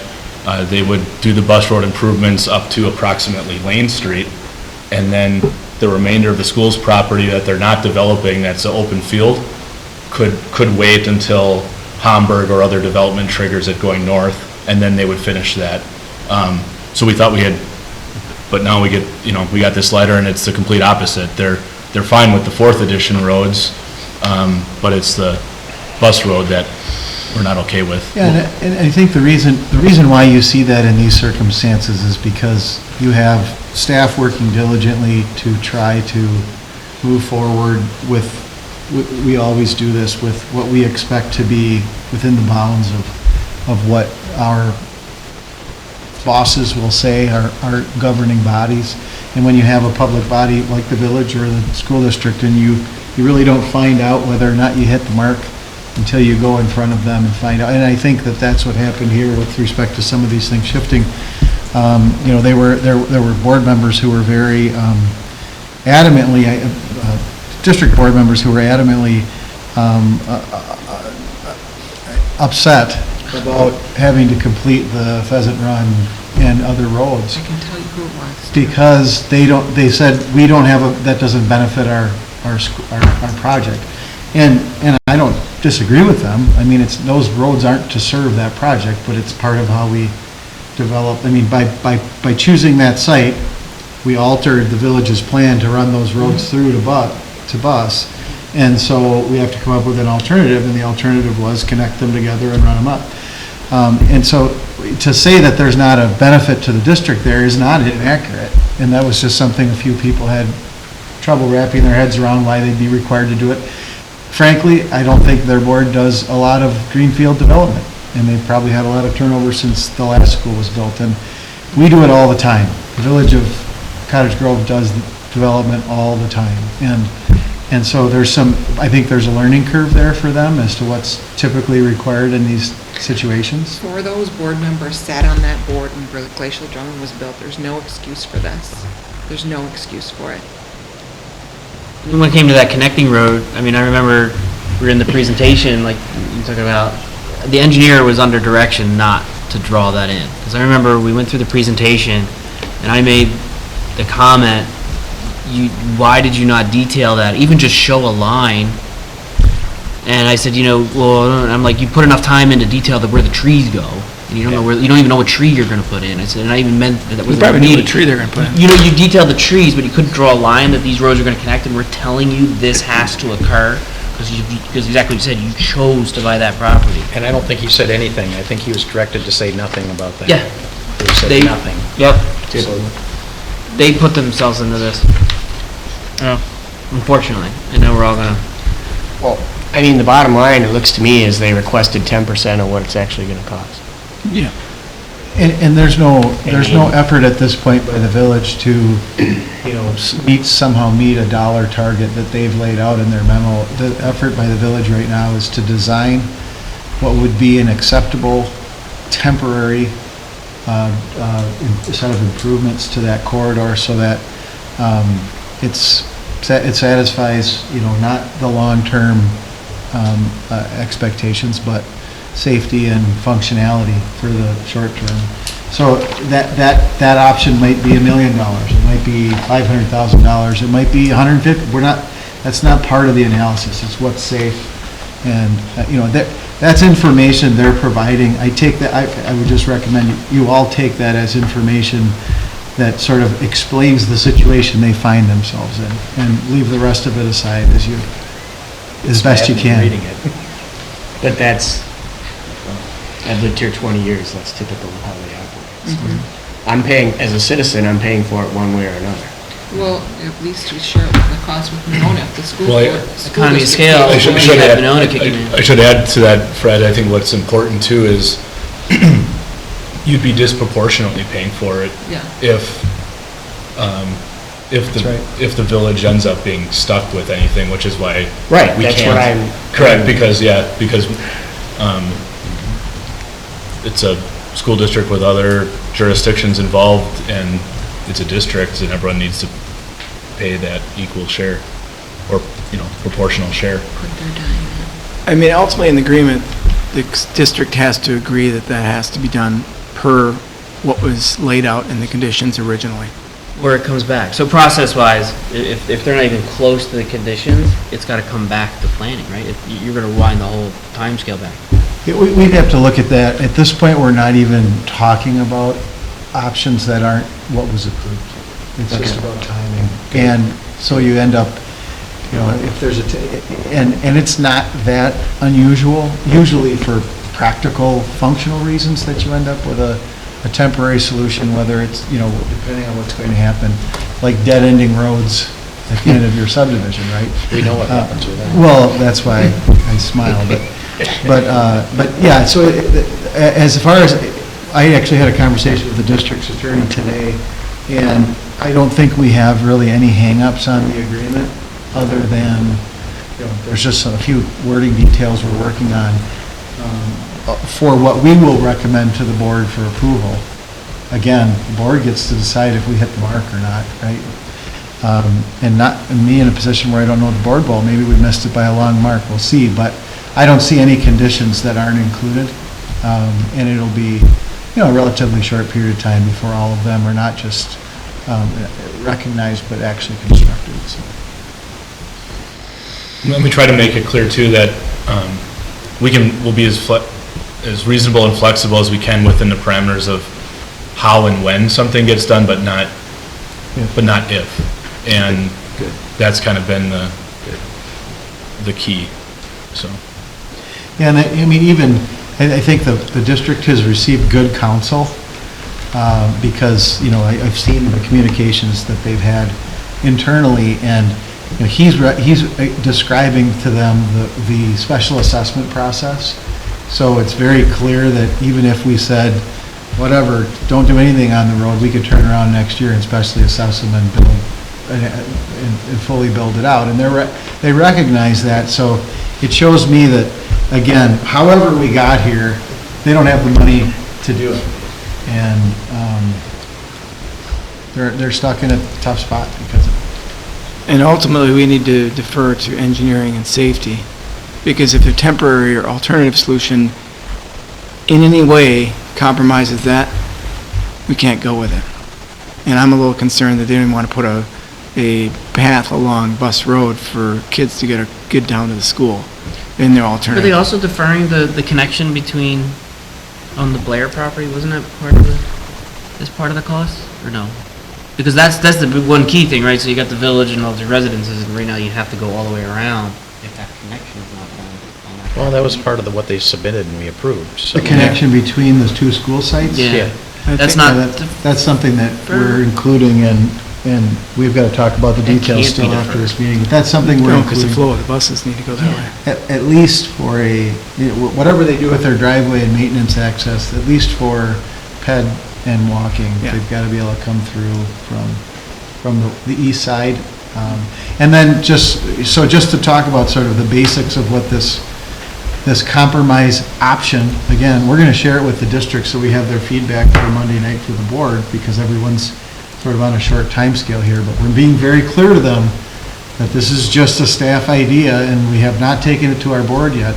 they would do the Bus Road improvements up to approximately Lane Street, and then the remainder of the school's property that they're not developing, that's an open field, could wait until Hamburg or other development triggers it going north, and then they would finish that. So we thought we had, but now we got this letter and it's the complete opposite. They're fine with the 4th edition roads, but it's the Bus Road that we're not okay with. Yeah, and I think the reason why you see that in these circumstances is because you have staff working diligently to try to move forward with, we always do this, with what we expect to be within the bounds of what our bosses will say, our governing bodies. And when you have a public body like the village or the school district, and you really don't find out whether or not you hit the mark until you go in front of them and find out. And I think that that's what happened here with respect to some of these things shifting. There were board members who were very adamantly, district board members who were adamantly upset about having to complete the Pheasant Run and other roads. I can tell you who it was. Because they said, we don't have that doesn't benefit our project. And I don't disagree with them. I mean, those roads aren't to serve that project, but it's part of how we develop. I mean, by choosing that site, we altered the village's plan to run those roads through to bus. And so we have to come up with an alternative, and the alternative was connect them together and run them up. And so to say that there's not a benefit to the district there is not inaccurate. And that was just something a few people had trouble wrapping their heads around, why they'd be required to do it. Frankly, I don't think their board does a lot of greenfield development, and they've probably had a lot of turnover since the last school was built. And we do it all the time. The village of Cottage Grove does development all the time. And so I think there's a learning curve there for them as to what's typically required in these situations. Four of those board members sat on that board when Glacial Drummond was built. There's no excuse for this. There's no excuse for it. when it came to that connecting road, I mean, I remember we were in the presentation, like you talking about, the engineer was under direction not to draw that in. Because I remember we went through the presentation and I made the comment, why did you not detail that? Even just show a line And I said, I'm like, you put enough time into detail to where the trees go, and you don't know you don't even know what tree you're gonna put in. I said, and I even meant that was You probably knew what tree they're gonna put in. You detailed the trees, but you couldn't draw a line that these roads are gonna connect, and we're telling you this has to occur, because exactly what you said, you chose to buy that property. And I don't think he said anything. I think he was directed to say nothing about that. Yeah. He said They- nothing. Yep. So, They put themselves into this. Unfortunately, and now we're all gonna. Well, I mean, the bottom line, it looks to me, is they requested 10% of what it's actually gonna cost. Yeah. And there's no effort at this point by the village to, somehow meet a dollar target that they've laid out in their memo. The effort by the village right now is to design what would be an acceptable temporary set of improvements to that corridor so that it satisfies, not the long-term expectations, but safety and functionality for the short term. So that option might be $1 million, it might be $500,000, it might be 150. That's not part of the analysis. It's what's safe, and that's information they're providing. I take that. I would just recommend you all take that as information that sort of explains the situation they find themselves in, and leave the rest of it aside as best you can. reading it. But I've lived here 20 years, that's typical of how they operate. So I'm paying, as a citizen, I'm paying for it one way or another. Well, at least we share the cost with Monona, if the school. Well, Economy of scale. I should we have add, Monona kicking in. I should add to that, Fred, I think what's important too is you'd be disproportionately paying for it Yeah. if the village ends up being stuck with anything, which is why Right, we that's can't. what I'm. Correct, because it's a school district with other jurisdictions involved, and it's a district, and everyone needs to pay that equal share, or, proportional share. I mean, ultimately, in the agreement, the district has to agree that that has to be done per what was laid out in the conditions originally. Where it comes back. So process-wise, if they're not even close to the conditions, it's got to come back to planning, right? You're going to wind the whole timescale back. Yeah, we'd have to look at that. At this point, we're not even talking about options that aren't what was approved. It's just about timing. And so you end up, if there's and it's not that unusual, usually for practical, functional reasons, that you end up with a temporary solution, whether it's, depending on what's going to happen, like dead-ending roads at the end of your subdivision, right? We know what happens with that. Well, that's why I smile, but yeah, so as far as, I actually had a conversation with the district's attorney today, and I don't think we have really any hang-ups on the agreement, other than, there's just a few wording details we're working on for what we will recommend to the board for approval. Again, the board gets to decide if we hit the mark or not, right? And not me in a position where I don't know the board well, maybe we missed it by a long mark, we'll see, but I don't see any conditions that aren't included, and it'll be, a relatively short period of time before all of them are not just recognized, but actually constructed, so. Let me try to make it clear too that we'll be as reasonable and flexible as we can within the parameters of how and when something gets done, but not if. And that's kind of been the key, so. Yeah, and I mean, even, I think the district has received good counsel, because, I've seen the communications that they've had internally, and he's describing to them the special assessment process. So it's very clear that even if we said, whatever, don't do anything on the road, we could turn around next year and specially assess them and build, and fully build it out. And they recognize that, so it shows me that, again, however we got here, they don't have the money to do it. And they're stuck in a tough spot because of it. And ultimately, we need to defer to engineering and safety, because if a temporary or alternative solution in any way compromises that, we can't go with it. And I'm a little concerned that they didn't want to put a path along Bus Road for kids to get down to the school. in their Were alternative. they also deferring the connection between, on the Blair property, wasn't that part of is part of the cost, or no? Because that's the big one key thing, right? So you got the village and all the residences, and right now you have to go all the way around if that connection is not done. on that Well, that was property. part of what they submitted and we approved, so. The connection between the two school sites? Yeah, I that's think- not, Yeah, That's something that we're including, and we've got to talk about the It details can't be still after deferred. this meeting. But that's something we're No, because the including, flow of the buses need to go that way. at least for whatever they do with their driveway and maintenance access, at least for ped and walking, Yeah. they've got to be able to come through from the east side. And then just to talk about sort of the basics of what this compromise option, again, we're going to share it with the district so we have their feedback for Monday night for the board, because everyone's sort of on a short time scale here, but we're being very clear to them that this is just a staff idea and we have not taken it to our board yet,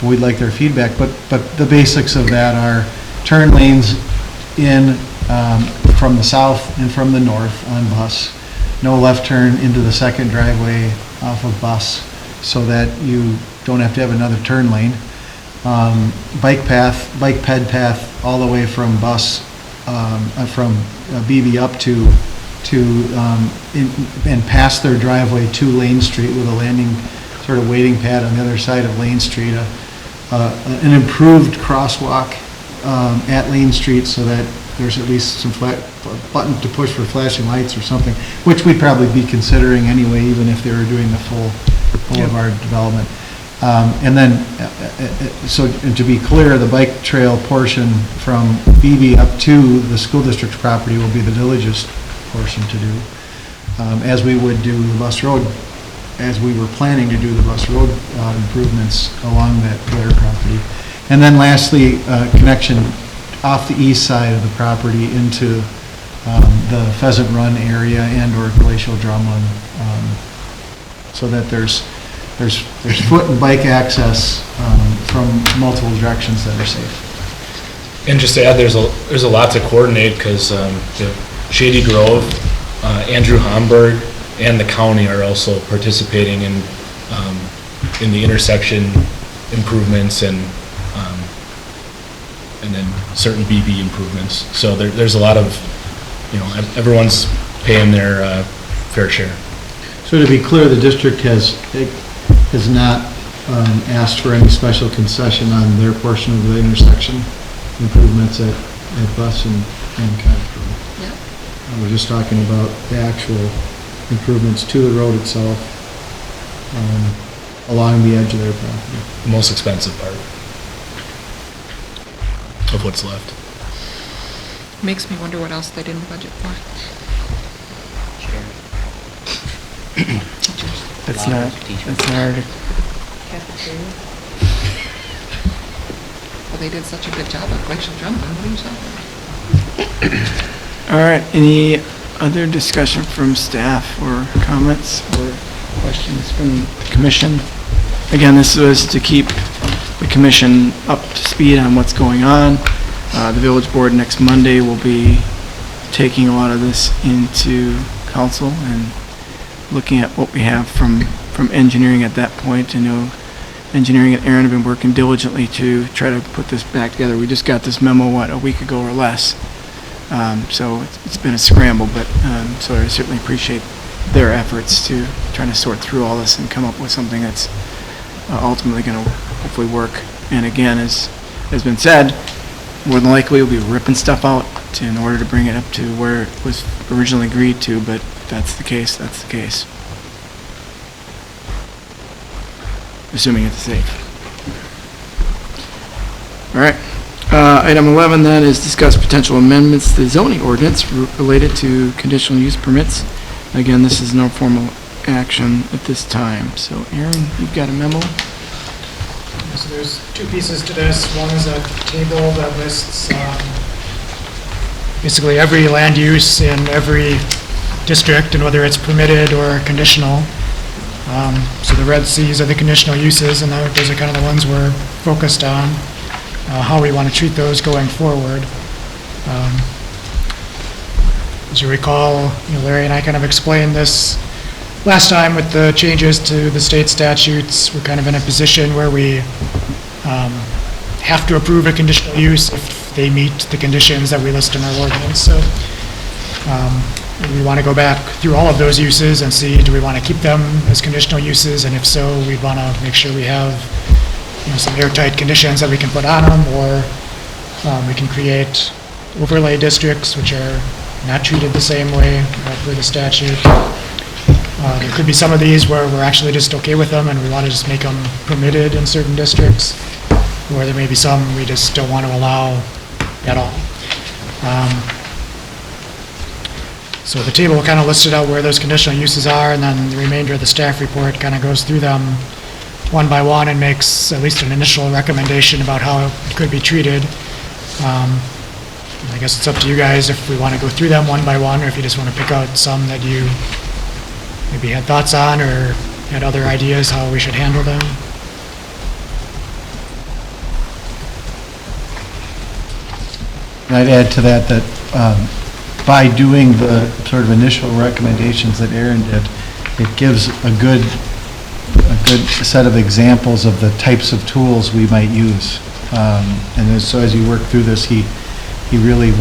but we'd like their feedback. But the basics of that are turn lanes in from the south and from the north on bus, no left turn into the second driveway off of bus so that you don't have to have another turn lane. Bike ped path all the way from bus, from BB up to and past their driveway to Lane Street with a landing, sort of waiting pad on the other side of Lane Street. An improved crosswalk at Lane Street so that there's at least some button to push for flashing lights or something, which we'd probably be considering anyway, even if they were doing the full boulevard development. And then, and to be clear, the bike trail portion from BB up to the school district's property will be the village's portion to do, as we would do the bus road, as we were planning to do the bus road improvements along that Blair property. And then lastly, connection off the east side of the property into the Pheasant Run area and/or Glacial Drumlin, so that there's foot and bike access from multiple directions that are safe. And just to add, there's a lot to coordinate because Shady Grove, Andrew Homburg, and the county are also participating in the intersection improvements and then certain BB improvements. So there's a lot of, everyone's paying their fair share. So to be clear, the district has not asked for any special concession on their portion of the intersection improvements at Bus and Cottage Grove. Yep. We're just talking about the actual improvements to the road itself along the edge of their property. The most expensive part of what's left. Makes me wonder what else they didn't budget for. That's not our, Well, they did such a good job at Glacial Drumlin, what are you talking? all right, any other discussion from staff or comments or questions from the commission? Again, this was to keep the commission up to speed on what's going on. The village board next Monday will be taking a lot of this into council and looking at what we have from engineering at that point. I know engineering and Aaron have been working diligently to try to put this back together. We just got this memo, a week ago or less? So it's been a scramble, but so I certainly appreciate their efforts to trying to sort through all this and come up with something that's ultimately going to hopefully work. And again, as has been said, more than likely we'll be ripping stuff out in order to bring it up to where it was originally agreed to, but if that's the case, that's the case. Assuming it's safe. All right. Item 11 then is discuss potential amendments to the zoning ordinance related to conditional use permits. Again, this is no formal action at this time. So Aaron, you've got a memo? So there's two pieces to this. One is a table that lists basically every land use in every district and whether it's permitted or conditional. So the red Cs are the conditional uses, and those are kind of the ones we're focused on, how we want to treat those going forward. As you recall, Larry and I kind of explained this last time with the changes to the state statutes, we're kind of in a position where we have to approve a conditional use if they meet the conditions that we list in our ordinance. So we want to go back through all of those uses and see, do we want to keep them as conditional uses? And if so, we'd want to make sure we have, some airtight conditions that we can put on them, or we can create overlay districts, which are not treated the same way per the statute. There could be some of these where we're actually just okay with them and we want to just make them permitted in certain districts, or there may be some we just don't want to allow at all. So the table kind of listed out where those conditional uses are, and then the remainder of the staff report kind of goes through them one by one and makes at least an initial recommendation about how it could be treated. I guess it's up to you guys if we want to go through them one by one, or if you just want to pick out some that you maybe had thoughts on or had other ideas how we should handle them. I'd add to that by doing the sort of initial recommendations that Aaron did, it gives a good set of examples of the types of tools we might use. So as you work through this, he really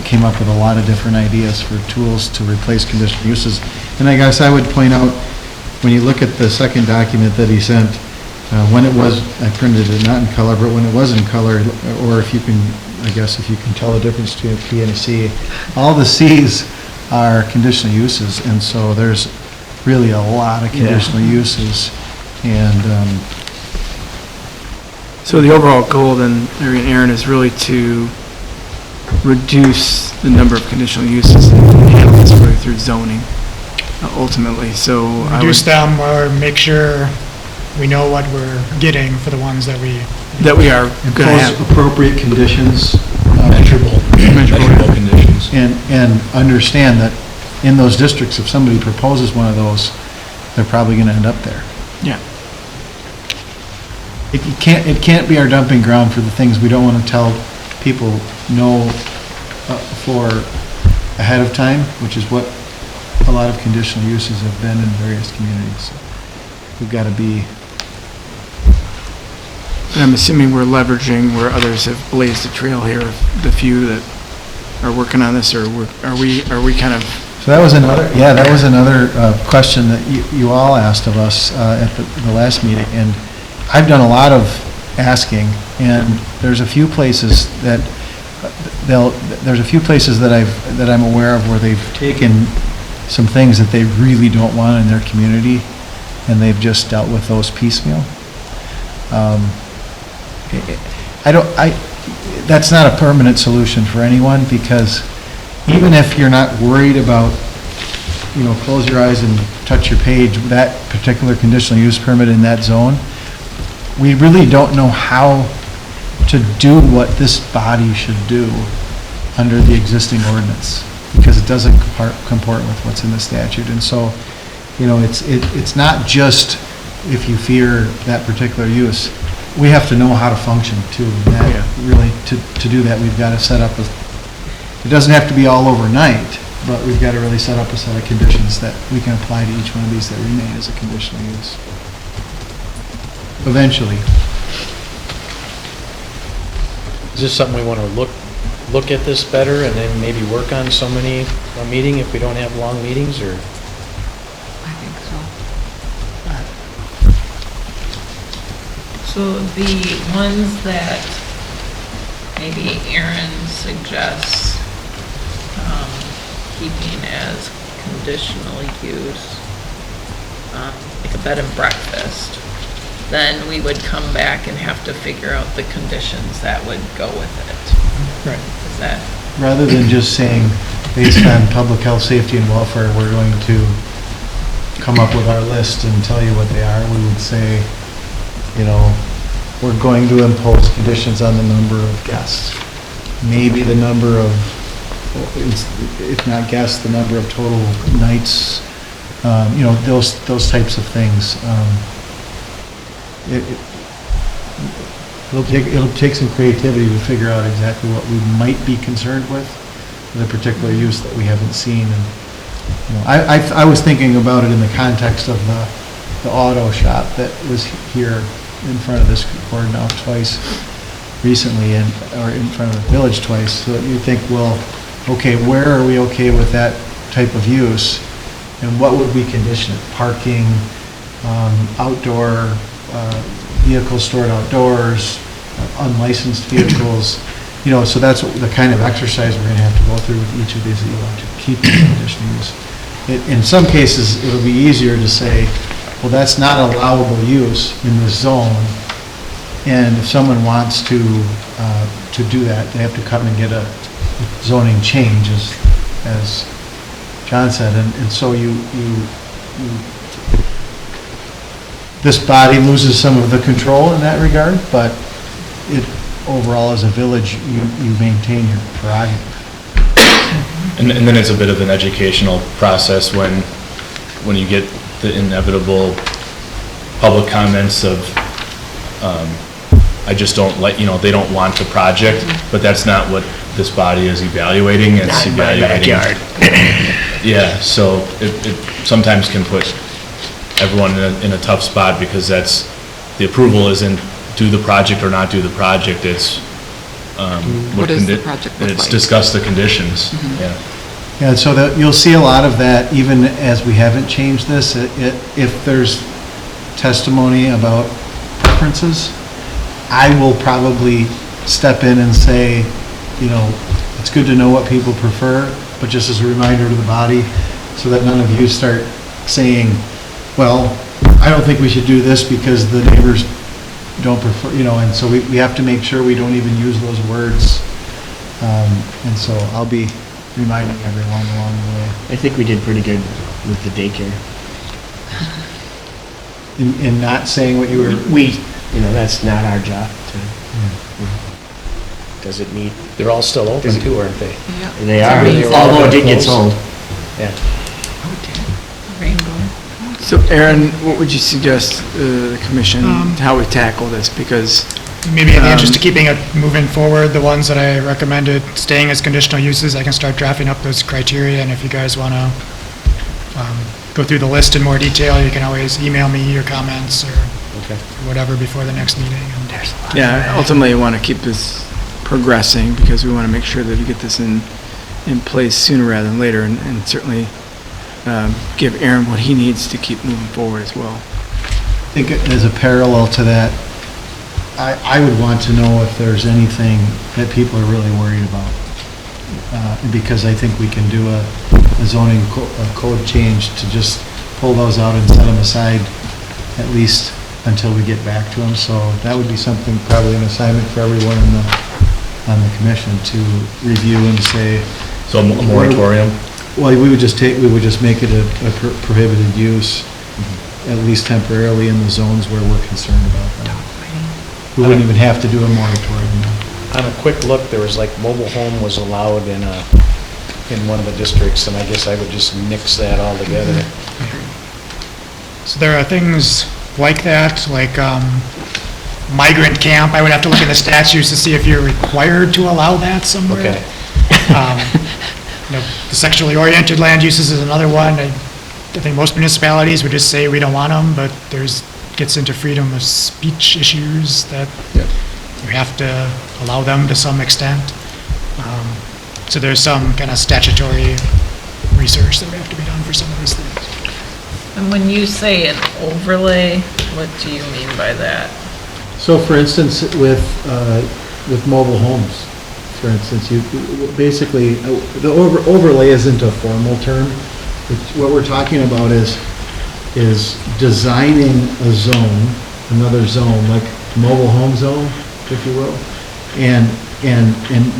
came up with a lot of different ideas for tools to replace conditional uses. And I guess I would point out, when you look at the second document that he sent, when it was, I printed it not in color, but when it was in color, or if you can tell the difference between a P and a C, all the C's are conditional uses, and so there's really a lot of conditional uses. And So the overall goal then, Aaron, is really to reduce the number of conditional uses and handle this really through zoning, ultimately. So reduce them or make sure we know what we're getting for the ones that we are going to have. impose appropriate conditions, Measurable conditions. and understand that in those districts, if somebody proposes one of those, they're probably going to end up there. Yeah. It can't be our dumping ground for the things we don't want to tell people no for ahead of time, which is what a lot of conditional uses have been in various communities. We've got to be. And I'm assuming we're leveraging where others have blazed a trail here, the few that are working on this, or are we kind of? So that was another question that you all asked of us at the last meeting, and I've done a lot of asking, and there's a few places that I'm aware of where they've taken some things that they really don't want in their community, and they've just dealt with those piecemeal. That's not a permanent solution for anyone, because even if you're not worried about, close your eyes and touch your page, that particular conditional use permit in that zone, we really don't know how to do what this body should do under the existing ordinance, because it doesn't comport with what's in the statute. And so, it's not just if you fear that particular use. We have to know how to function too. And that really, to do that, we've got to set up it doesn't have to be all overnight, but we've got to really set up a set of conditions that we can apply to each one of these that remain as a conditional use. Eventually. Is this something we want to look at this better and then maybe work on a meeting if we don't have long meetings, or? I think so. So the ones that maybe Aaron suggests keeping as conditional use, like a bed and breakfast, then we would come back and have to figure out the conditions that would go with it. Right. Is that? Rather than just saying, based on public health, safety, and welfare, we're going to come up with our list and tell you what they are, we would say, we're going to impose conditions on the number of guests. Maybe the number of, if not guests, the number of total nights, those types of things. It'll take some creativity to figure out exactly what we might be concerned with a particular use that we haven't seen, and you know, I was thinking about it in the context of the auto shop that was here in front of this board now twice recently, or in front of the village twice. So you think, well, okay, where are we okay with that type of use? And what would we condition it? Parking, outdoor vehicles stored outdoors, unlicensed vehicles, you know, so that's the kind of exercise we're going to have to go through with each of these that you want to keep in conditional use. In some cases, it'll be easier to say, well, that's not allowable use in this zone, and if someone wants to do that, they have to come and get a zoning change, as John said, and so this body loses some of the control in that regard, but overall as a village, you maintain your prerogative. And then it's a bit of an educational process when you get the inevitable public comments of, I just don't like, you know, they don't want the project, but that's not what this body is evaluating. It's Not in my evaluating. backyard. Yeah, so it sometimes can put everyone in a tough spot, because the approval isn't do the project or not do the project, it's What does the project look it's like? discuss the conditions, yeah. Yeah, so you'll see a lot of that, even as we haven't changed this, if there's testimony about preferences, I will probably step in and say, you know, it's good to know what people prefer, but just as a reminder to the body, so that none of you start saying, well, I don't think we should do this because the neighbors don't prefer, you know, and so we have to make sure we don't even use those words. And so I'll be reminding everyone along the way. I think we did pretty good with the daycare. In not saying what you were... You know, that's not our job to, does it meet? They're all still open too, aren't they? Yeah. They are, They're although it did get closed. sold. Yeah. Rainbow. So Aaron, what would you suggest the commission, how we tackle this? Because Maybe in the interest of keeping it moving forward, the ones that I recommended staying as conditional uses, I can start drafting up those criteria, and if you guys want to go through the list in more detail, you can always email me your comments or whatever before the next meeting. And yeah, ultimately I want to keep this progressing, because we want to make sure that we get this in place sooner rather than later, and certainly give Aaron what he needs to keep moving forward as well. I think as a parallel to that, I would want to know if there's anything that people are really worried about. Because I think we can do a zoning code change to just pull those out and set them aside, at least until we get back to them. So that would be something, probably an assignment for everyone on the commission to review and say. So a moratorium? Well, we would just make it a prohibited use, at least temporarily in the zones where we're concerned about that. We wouldn't even have to do a moratorium. On a quick look, there was like mobile home was allowed in one of the districts, and I guess I would just nix that all together. so there are things like that, like migrant camp. I would have to look at the statutes to see if you're required to allow that somewhere. Okay. You know, the sexually oriented land uses is another one. I think most municipalities would just say we don't want them, but gets into freedom of speech issues that you have to allow them to some extent. So there's some kind of statutory research that would have to be done for some of these things. And when you say an overlay, what do you mean by that? So for instance, with mobile homes, for instance, basically, the overlay isn't a formal term. What we're talking about is designing a zone, another zone, like mobile home zone, if you will, and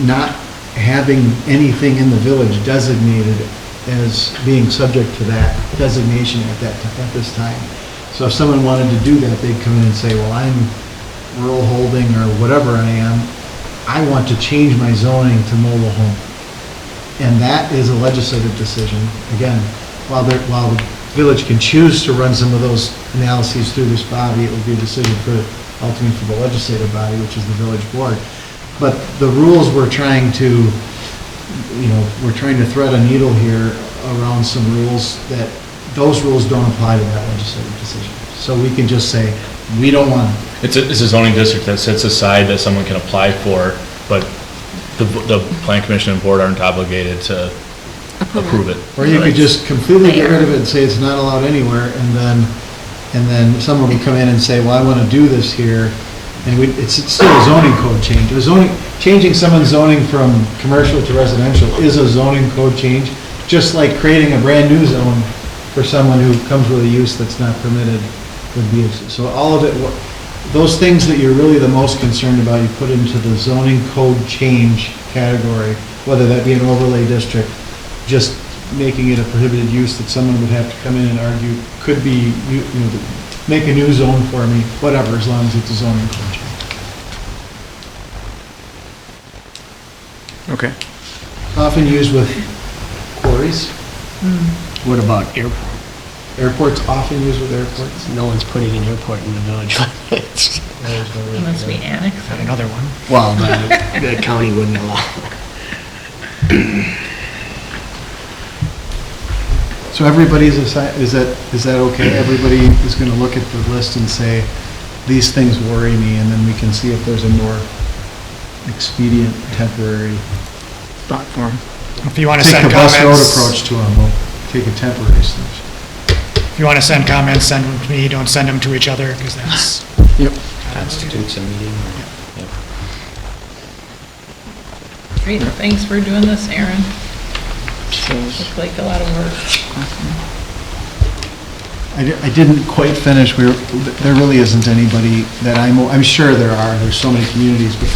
not having anything in the village designated as being subject to that designation at this time. So if someone wanted to do that, they'd come in and say, well, I'm rural holding or whatever I am, I want to change my zoning to mobile home. And that is a legislative decision. Again, while the village can choose to run some of those analyses through this body, it would be a decision ultimately for the legislative body, which is the village board. But the rules we're trying to thread a needle here around some rules that, those rules don't apply to that legislative decision. So we can just say, we don't want it. It's a zoning district that sits aside that someone can apply for, but the plan commission and board aren't obligated to approve it. Or you could just completely get rid of it and say it's not allowed anywhere, and then someone would come in and say, well, I want to do this here, and it's still a zoning code change. Changing someone's zoning from commercial to residential is a zoning code change, just like creating a brand-new zone for someone who comes with a use that's not permitted would be. So all of it, those things that you're really the most concerned about, you put into the zoning code change category, whether that be an overlay district, just making it a prohibited use that someone would have to come in and argue could be, make a new zone for me, whatever, as long as it's a zoning code change. Okay. Often used with quarries. What about airport? Airports often used with airports. No one's putting an airport in the village limits. Unless we annex it. Another one. Well, the county wouldn't allow. So everybody's, is that okay? Everybody is going to look at the list and say, these things worry me, and then we can see if there's a more expedient, temporary. Thought form. If you want to Take send the bus road comments, approach to them, we'll take a temporary solution. if you want to send comments, send them to me, don't send them to each other, because that's, Constitutes a meeting. Great, thanks for doing this, Aaron. Looked like a lot of work. I didn't quite finish, there really isn't anybody that I'm sure there's so many communities, but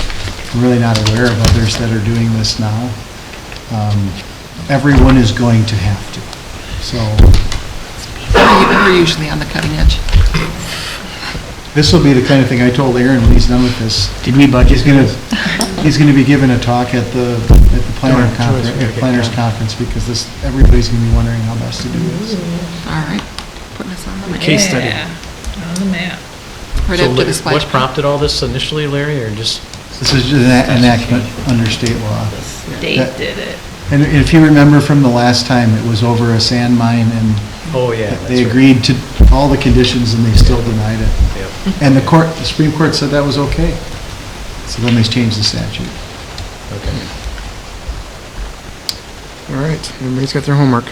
I'm really not aware of others that are doing this now. Everyone is going to have to, so. We're usually on the cutting edge. This will be the kind of thing I told Aaron when he's done with this. Did we budget? He's gonna be giving a talk at the planners conference, because everybody's gonna be wondering how best to do this. All right, putting us on the map. Case study. Yeah, on the map. Right after the splash What pad. prompted all this initially, Larry, or just? This is just an enactment under state law. The state did it. And if you remember from the last time, it was over a sand mine, and Oh, yeah. they agreed to all the conditions, and they still denied it. And the Supreme Court said that was okay. So then they changed the statute. Okay. All right, everybody's got their homework.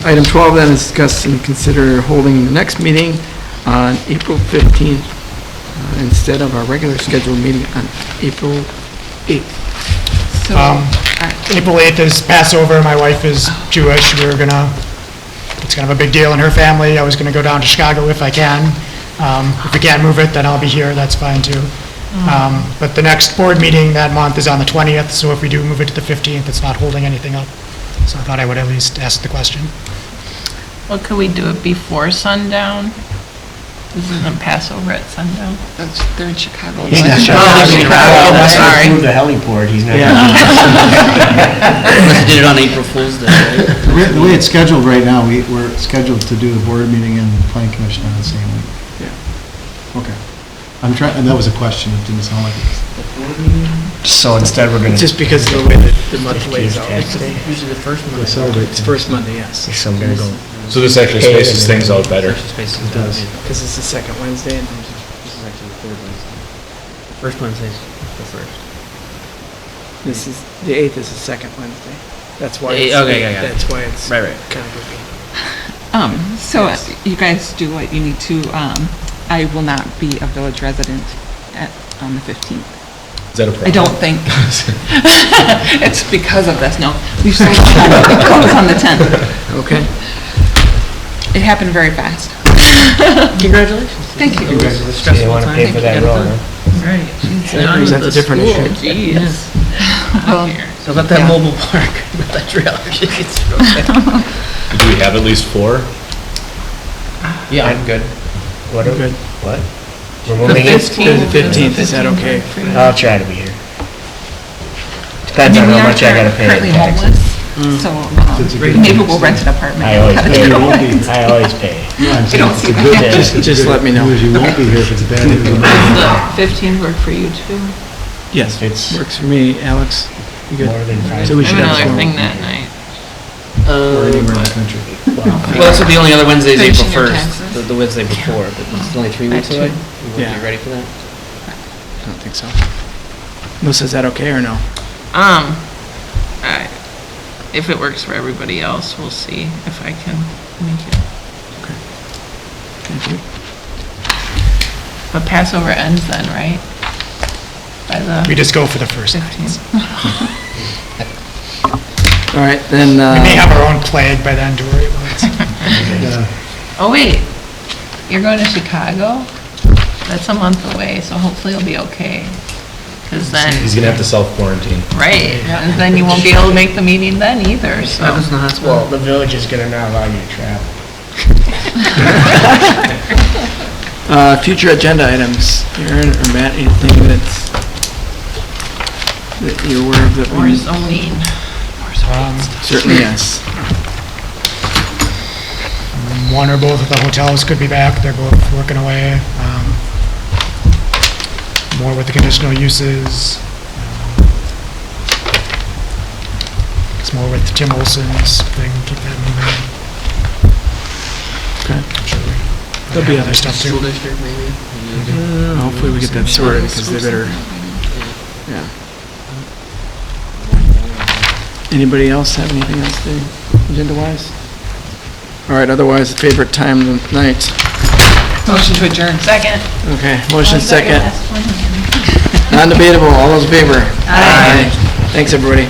Item 12 then is discuss and consider holding the next meeting on April 15th instead of our regular scheduled meeting on April 8th. So, April 8th is Passover, my wife is Jewish, it's kind of a big deal in her family, I was gonna go down to Chicago if I can. If we can't move it, then I'll be here, that's fine too. But the next board meeting that month is on the 20th, so if we do move it to the 15th, it's not holding anything up. So I thought I would at least ask the question. Well, could we do it before sundown? Isn't Passover at sundown? they're in Chicago. He's not sure. Sorry. Move the heliport, he's not. Unless you did it on April Fool's Day, right? The way it's scheduled right now, we're scheduled to do the board meeting and the planning commission on the same week. Yeah. Okay. And that was a question, it didn't sound like it. So instead, we're gonna. Just because of the way that the month lays out. Tax day. Usually the first one. It's first Monday, yes. So I'm gonna go. So this actually spaces things out better. It does. Because it's the second Wednesday. And This is actually the third Wednesday. First Wednesday's the first. this is, the 8th is the second Wednesday. That's why. Okay, it's- okay, okay. That's why it's. Right. Kind of goofy. So you guys do what you need to, I will not be a village resident on the 15th. Is that a problem? I don't think. It's because of this, no. We sold the home, it closed on the 10th. Okay. It happened very fast. Congratulations. Thank you. So you wanna pay for that road, huh? Right. That's a different issue. Jeez. So let that Yeah. mobile park, with that trailer. Do we have at least 4? Yeah, I'm good. What? Good. What? We're moving it? The 15th, is that okay? I'll try to be here. Depends on how much I gotta pay in Currently taxes. homeless, so maybe we'll rent an apartment. I always pay. You won't be. I always pay. I don't see Good that. news. Just let me know. Good news, you won't be here if it's bad news. Does the 15th work for you too? Yes, It's works for me, Alex. You good? more than So we I should have have another some- thing that night. or anywhere in the country. Well, that's what the only other Wednesday is April Finishing your 1st, taxes. the Wednesday before, but it's only 3 weeks That away. too. You Yeah. ready for that? I don't think so. Melissa, is that okay or no? If it works for everybody else, we'll see if I can make it. Thank you. But Passover ends then, right? By We the just go for the first night. 15th. All right, then, We may have our own plague by then to worry about. Oh, wait, you're going to Chicago? That's a month away, so hopefully it'll be okay. Because then, He's gonna have to self-quarantine. right, and then you won't be able to make the meeting then either, so. That was in the hospital. Well, the village is gonna not allow you to travel. Future agenda items, Aaron or Matt, anything that you're aware of that Or we... zoning. Certainly, yes. One or both of the hotels could be back, they're both working away. More with the conditional uses. It's more with Tim Olson's thing, keep that moving. Okay. I'm sure There'll be other stuff too. School district, maybe? Hopefully we get that sorted, because they better, yeah. Anybody else have anything else to, agenda-wise? All right, otherwise, favorite time of the night. Motion to adjourn. Second. Okay, motion second. Non-debatable, all those in favor? Aye. Thanks, everybody.